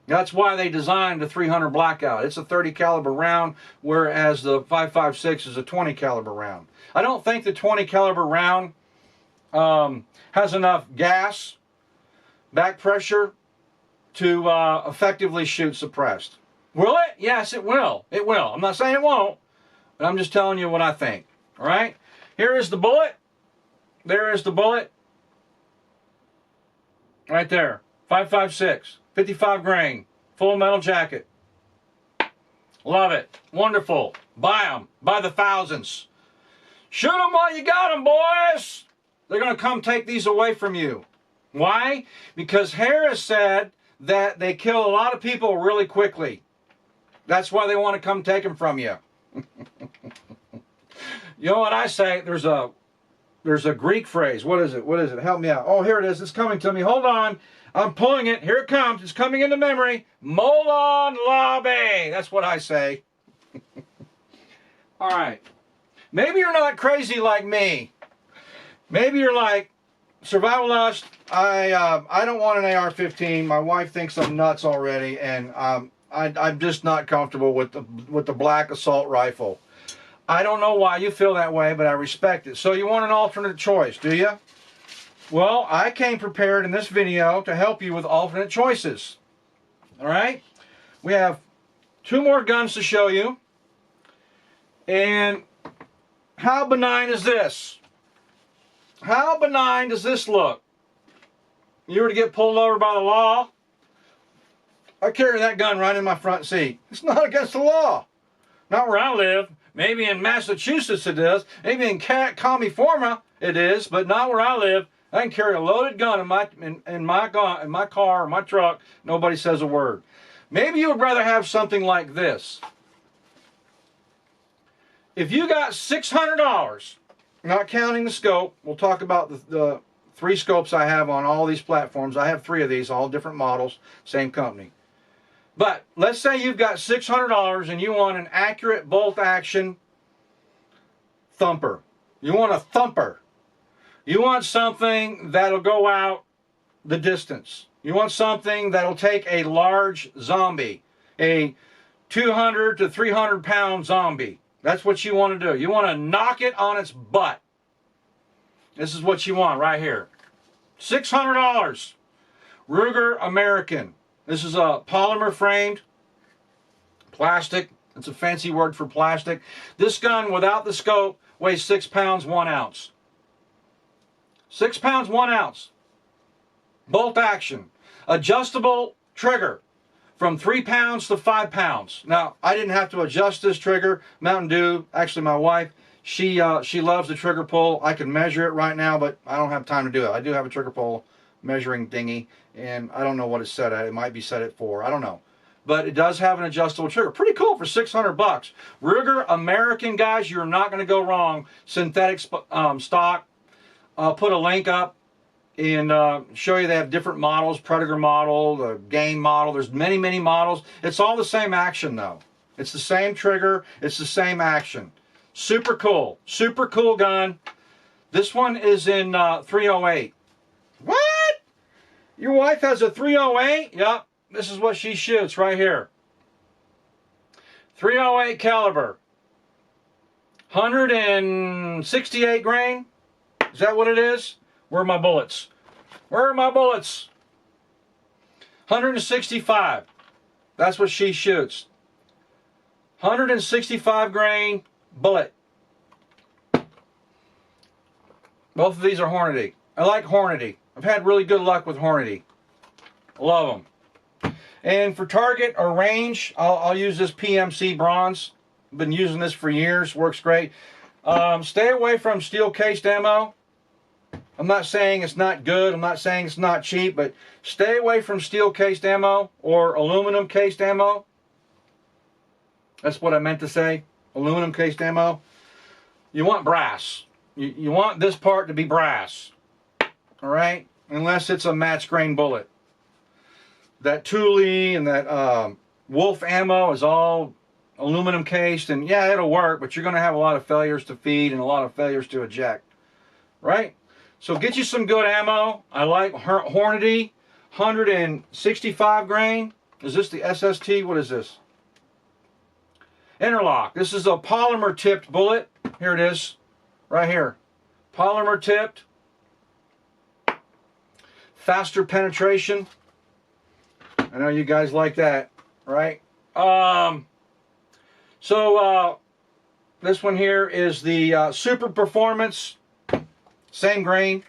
That's why they designed the 300 Blackout. It's a 30 caliber round, whereas the 5.56 is a 20 caliber round. I don't think the 20 caliber round has enough gas, back pressure, to effectively shoot suppressed. Will it? Yes, it will. It will. I'm not saying it won't, but I'm just telling you what I think. All right? Here is the bullet. There is the bullet. Right there. 5.56. 55 grain. Full metal jacket. Love it. Wonderful. Buy them. By the thousands. Shoot them while you got them, boys. They're going to come take these away from you. Why? Because Harris said that they kill a lot of people really quickly. That's why they want to come take them from you. You know what I say? There's a Greek phrase. What is it? What is it? Help me out. Oh, here it is. It's coming to me. Hold on. I'm pulling it. Here it comes. It's coming into memory. Molon labe. That's what I say. All right. Maybe you're not crazy like me. Maybe you're like, Survivalist, I don't want an AR-15. My wife thinks I'm nuts already, and I'm just not comfortable with the black assault rifle. I don't know why you feel that way, but I respect it. So you want an alternate choice, do you? Well, I came prepared in this video to help you with alternate choices. All right? We have 2 more guns to show you. And how benign is this? How benign does this look? You were to get pulled over by the law. I carry that gun right in my front seat. It's not against the law. Not where I live. Maybe in Massachusetts it is. Maybe in California it is, but not where I live. I can carry a loaded gun in my car or my truck. Nobody says a word. Maybe you would rather have something like this. If you got $600, not counting the scope, we'll talk about the 3 scopes I have on all these platforms. I have 3 of these, all different models, same company. But let's say you've got $600 and you want an accurate bolt action thumper. You want a thumper. You want something that'll go out the distance. You want something that'll take a large zombie, a 200 to 300 pound zombie. That's what you want to do. You want to knock it on its butt. This is what you want right here. $600. Ruger American. This is a polymer framed plastic. It's a fancy word for plastic. This gun without the scope weighs 6 pounds 1 ounce. 6 pounds 1 ounce. Bolt action. Adjustable trigger from 3 pounds to 5 pounds. Now, I didn't have to adjust this trigger. Mountain Dew, actually my wife, she loves the trigger pull. I can measure it right now, but I don't have time to do it. I do have a trigger pull measuring dinghy, and I don't know what it's set at. It might be set at 4. I don't know. But it does have an adjustable trigger. Pretty cool for $600. Ruger American, guys, you're not going to go wrong. Synthetic stock. I'll put a link up and show you they have different models. Predator model, the game model. There's many, many models. It's all the same action, though. It's the same trigger. It's the same action. Super cool. Super cool gun. This one is in 308. What? Your wife has a 308? Yep. This is what she shoots right here. 308 caliber. 168 grain. Is that what it is? Where are my bullets? Where are my bullets? 165. That's what she shoots. 165 grain bullet. Both of these are Hornady. I like Hornady. I've had really good luck with Hornady. Love them. And for target or range, I'll use this PMC bronze. I've been using this for years. Works great. Stay away from steel cased ammo. I'm not saying it's not good. I'm not saying it's not cheap, but stay away from steel cased ammo or aluminum cased ammo. That's what I meant to say. Aluminum cased ammo. You want brass. You want this part to be brass. All right? Unless it's a match grain bullet. That Thule and that Wolf ammo is all aluminum cased, and yeah, it'll work, but you're going to have a lot of failures to feed and a lot of failures to eject. Right? So get you some good ammo. I like Hornady 165 grain. Is this the SST? What is this? Interlock. This is a polymer tipped bullet. Here it is. Right here. Polymer tipped. Faster penetration. I know you guys like that, right? This one here is the Super Performance. Same grain.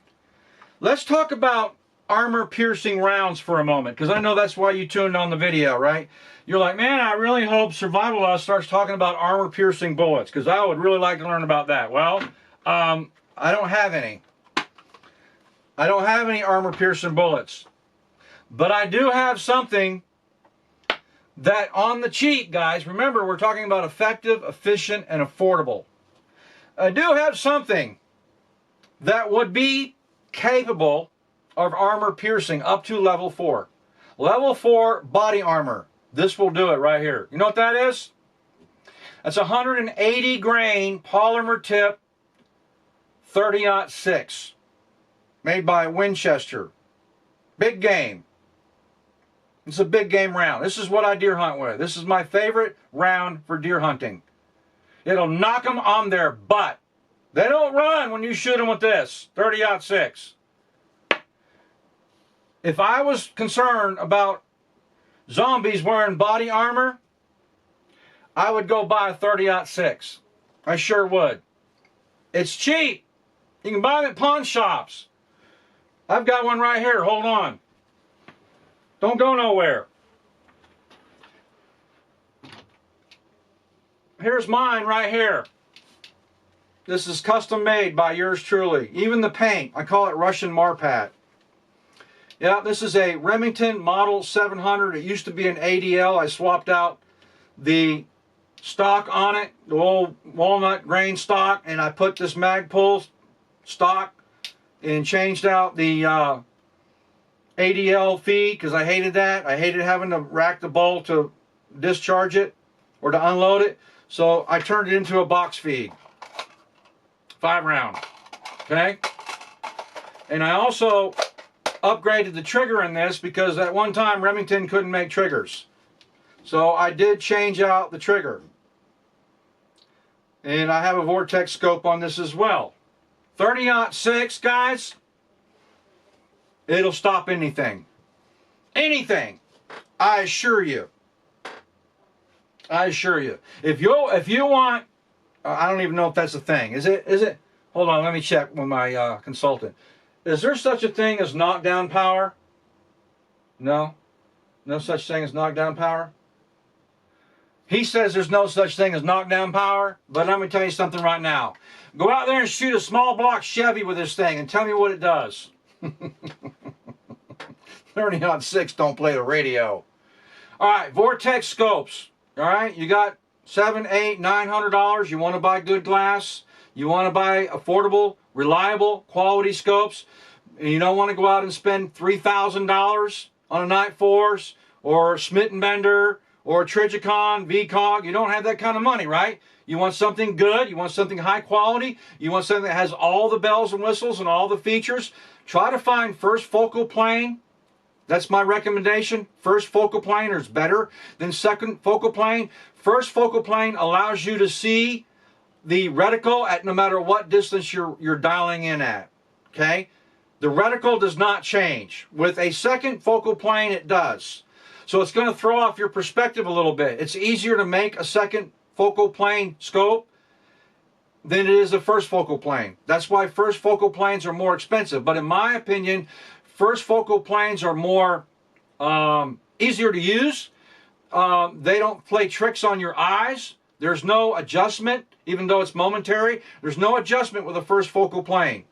Let's talk about armor-piercing rounds for a moment, because I know that's why you tuned on the video, right? You're like, man, I really hope Survivalist starts talking about armor-piercing bullets, because I would really like to learn about that. Well, I don't have any. I don't have any armor-piercing bullets. But I do have something that on the cheap, guys, remember we're talking about effective, efficient, and affordable. I do have something that would be capable of armor piercing up to level 4. Level 4 body armor. This will do it right here. You know what that is? That's 180 grain polymer tip 30-06 made by Winchester. Big game. It's a big game round. This is what I deer hunt with. This is my favorite round for deer hunting. It'll knock them on their butt. They don't run when you shoot them with this 30-06. If I was concerned about zombies wearing body armor, I would go buy a 30-06. I sure would. It's cheap. You can buy them at pawn shops. I've got one right here. Hold on. Don't go nowhere. Here's mine right here. This is custom made by yours truly. Even the paint, I call it Russian Marpat. Yeah, this is a Remington Model 700. It used to be an ADL. I swapped out the stock on it, the old walnut grain stock, and I put this Magpul stock and changed out the ADL feed because I hated that. I hated having to rack the bolt to discharge it or to unload it. So I turned it into a box feed. 5 round. Okay? And I also upgraded the trigger in this because at one time Remington couldn't make triggers. So I did change out the trigger. And I have a Vortex scope on this as well. 30-06, guys. It'll stop anything. Anything. I assure you. I assure you. If you want, I don't even know if that's a thing. Is it? Hold on, let me check with my consultant. Is there such a thing as knockdown power? No? No such thing as knockdown power? He says there's no such thing as knockdown power, but let me tell you something right now. Go out there and shoot a small block Chevy with this thing and tell me what it does. 30-06 don't play the radio. Alright, Vortex scopes. Alright, you got $700, $800, $900. You want to buy good glass. You want to buy affordable, reliable, quality scopes. And you don't want to go out and spend $3,000 on a Night Force or Smith & Bender or a Trijicon, VCOG. You don't have that kind of money, right? You want something good. You want something high quality. You want something that has all the bells and whistles and all the features. Try to find First Focal Plane. That's my recommendation. First Focal Plane is better than Second Focal Plane. First Focal Plane allows you to see the reticle at no matter what distance you're dialing in at. Okay? The reticle does not change. With a Second Focal Plane, it does. So it's going to throw off your perspective a little bit. It's easier to make a Second Focal Plane scope than it is a First Focal Plane. That's why First Focal Planes are more expensive. But in my opinion, First Focal Planes are more easier to use. They don't play tricks on your eyes. There's no adjustment, even though it's momentary. There's no adjustment with a First Focal Plane.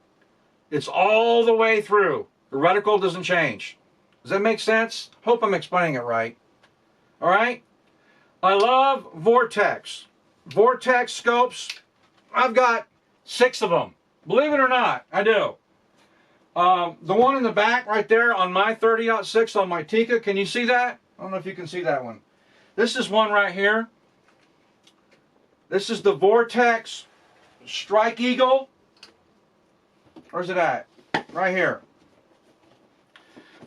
It's all the way through. The reticle doesn't change. Does that make sense? Hope I'm explaining it right. All right? I love Vortex. Vortex scopes. I've got 6 of them. Believe it or not, I do. The one in the back right there on my 30-06 on my Tikka, can you see that? I don't know if you can see that one. This is one right here. This is the Vortex Strike Eagle. Where's it at? Right here.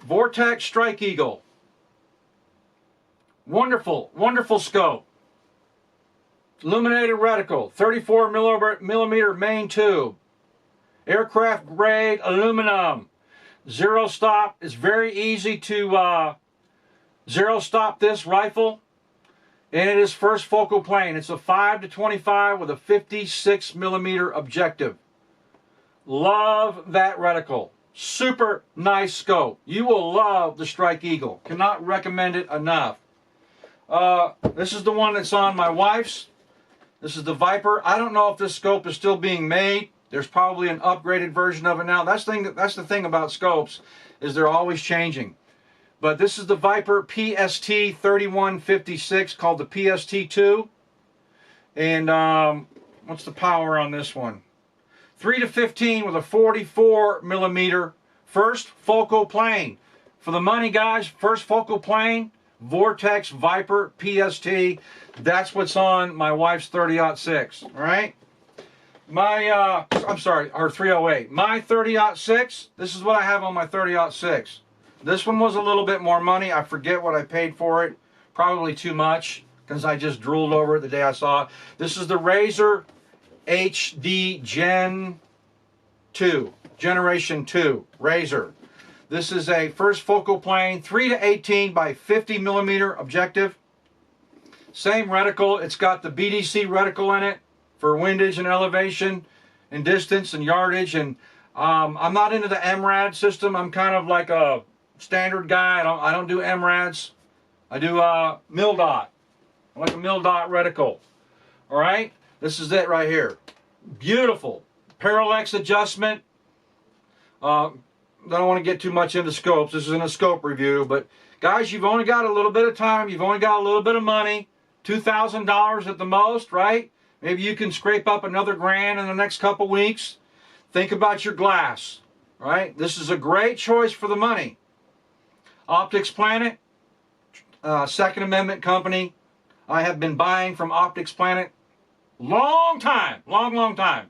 Vortex Strike Eagle. Wonderful, wonderful scope. Illuminated reticle, 34 millimeter main tube. Aircraft grade aluminum. Zero stop. It's very easy to zero stop this rifle. And it is first focal plane. It's a 5-25 with a 56 millimeter objective. Love that reticle. Super nice scope. You will love the Strike Eagle. Cannot recommend it enough. This is the one that's on my wife's. This is the Viper. I don't know if this scope is still being made. There's probably an upgraded version of it now. That's the thing about scopes, is they're always changing. But this is the Viper PST 3156, called the PST2. And what's the power on this one? 3 to 15 with a 44 millimeter first focal plane. For the money, guys, first focal plane, Vortex Viper PST. That's what's on my wife's 30-06. All right. My I'm sorry, her 308. My 30-06. This is what I have on my 30-06. This one was a little bit more money. I forget what I paid for it. Probably too much, because I just drooled over it the day I saw it. This is the Razor HD Gen 2, Generation 2 Razor. This is a first focal plane, 3 to 18 by 50 millimeter objective. Same reticle. It's got the BDC reticle in it for windage and elevation and distance and yardage. And I'm not into the MRAD system. I'm kind of like a standard guy. I don't do MRADs. I do MilDOT. I like a MilDOT reticle. All right. This is it right here. Beautiful. Parallax adjustment. I don't want to get too much into scopes. This isn't a scope review, but guys, you've only got a little bit of time. You've only got a little bit of money. $2,000 at the most, right? Maybe you can scrape up another $1,000 in the next couple weeks. Think about your glass, right? This is a great choice for the money. Optics Planet, Second Amendment company. I have been buying from Optics Planet long time, long time.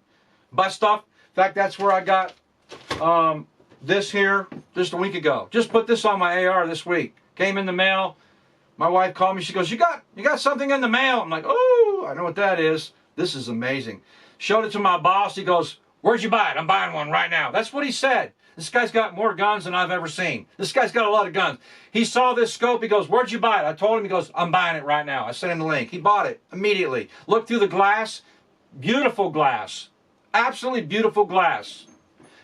Buy stuff. In fact, that's where I got this here just a week ago. Just put this on my AR this week. Came in the mail. My wife called me. She goes, you got something in the mail? I'm like, oh, I know what that is. This is amazing. Showed it to my boss. He goes, where'd you buy it? I'm buying one right now. That's what he said. This guy's got more guns than I've ever seen. This guy's got a lot of guns. He saw this scope. He goes, where'd you buy it? I told him. He goes, I'm buying it right now. I sent him the link. He bought it immediately. Looked through the glass. Beautiful glass. Absolutely beautiful glass.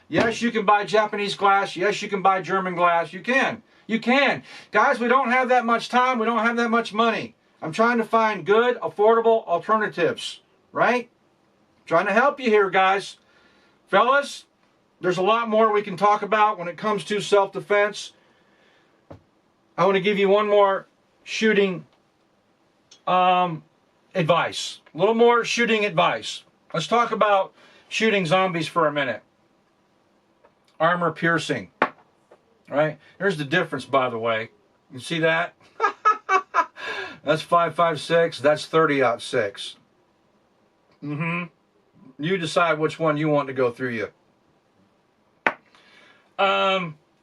Yes, you can buy Japanese glass. Yes, you can buy German glass. You can. You can. Guys, we don't have that much time. We don't have that much money. I'm trying to find good, affordable alternatives, right? Trying to help you here, guys. Fellas, there's a lot more we can talk about when it comes to self-defense. I want to give you one more shooting advice. A little more shooting advice. Let's talk about shooting zombies for a minute. Armor piercing. Right? Here's the difference, by the way. You see that? That's 5.56. That's 30-06. You decide which one you want to go through you.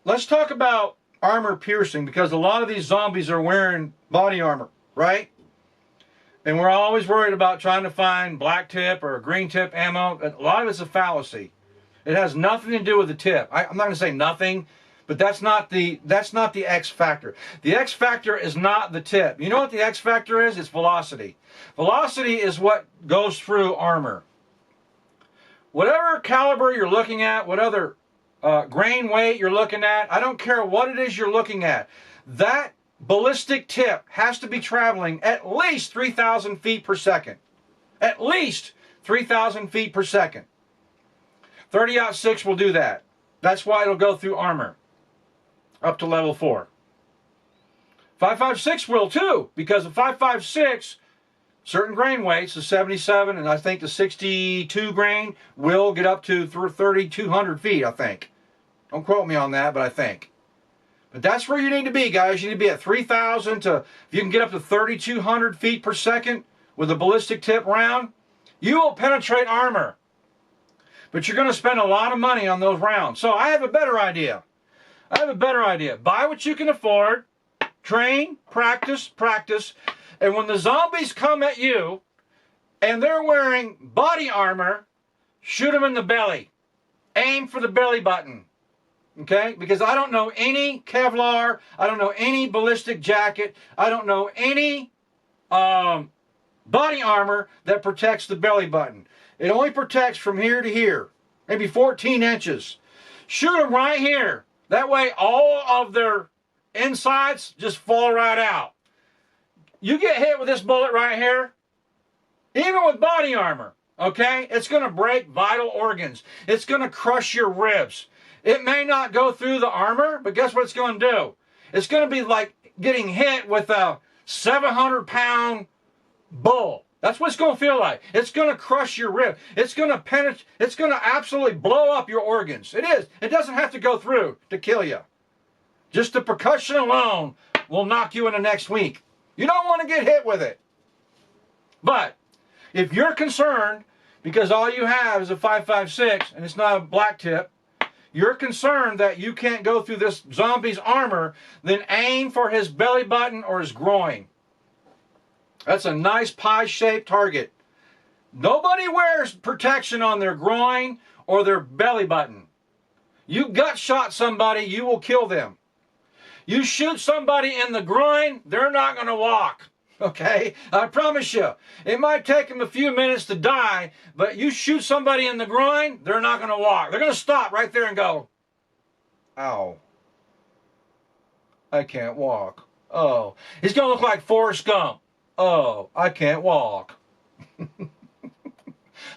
Let's talk about armor piercing, because a lot of these zombies are wearing body armor, right? And we're always worried about trying to find black tip or green tip ammo. A lot of it's a fallacy. It has nothing to do with the tip. I'm not going to say nothing, but that's not the X factor. The X factor is not the tip. You know what the X factor is? It's velocity. Velocity is what goes through armor. Whatever caliber you're looking at, what other grain weight you're looking at, I don't care what it is you're looking at. That ballistic tip has to be traveling at least 3,000 feet per second. At least 3,000 feet per second. 30-06 will do that. That's why it'll go through armor up to level 4. 5.56 will too, because the 5.56, certain grain weights, the 77 and I think the 62 grain, will get up to 3,200 feet, I think. Don't quote me on that, but I think. But that's where you need to be, guys. You need to be at 3,000 to, if you can get up to 3,200 feet per second with a ballistic tip round, you will penetrate armor. But you're going to spend a lot of money on those rounds. So I have a better idea. Buy what you can afford. train, practice, practice. And when the zombies come at you and they're wearing body armor, shoot them in the belly. Aim for the belly button. Okay? Because I don't know any Kevlar. I don't know any ballistic jacket. I don't know any body armor that protects the belly button. It only protects from here to here. Maybe 14 inches. Shoot them right here. That way all of their insides just fall right out. You get hit with this bullet right here, even with body armor, okay? It's going to break vital organs. It's going to crush your ribs. It may not go through the armor, but guess what it's going to do? It's going to be like getting hit with a 700-pound bull. That's what it's going to feel like. It's going to crush your rib. It's going to penetrate. It's going to absolutely blow up your organs. It is. It doesn't have to go through to kill you. Just the percussion alone will knock you into next week. You don't want to get hit with it. But if you're concerned because all you have is a 5.56 and it's not a black tip, you're concerned that you can't go through this zombie's armor, then aim for his belly button or his groin. That's a nice pie-shaped target. Nobody wears protection on their groin or their belly button. You gut shot somebody, you will kill them. You shoot somebody in the groin, they're not going to walk. Okay? I promise you. It might take them a few minutes to die, but you shoot somebody in the groin, they're not going to walk. They're going to stop right there and go, ow. I can't walk. Oh. He's going to look like Forrest Gump. Oh, I can't walk.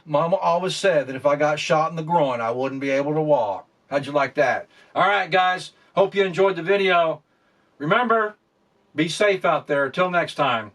Mama always said that if I got shot in the groin, I wouldn't be able to walk. How'd you like that? All right, guys. Hope you enjoyed the video. Remember, be safe out there. Till next time.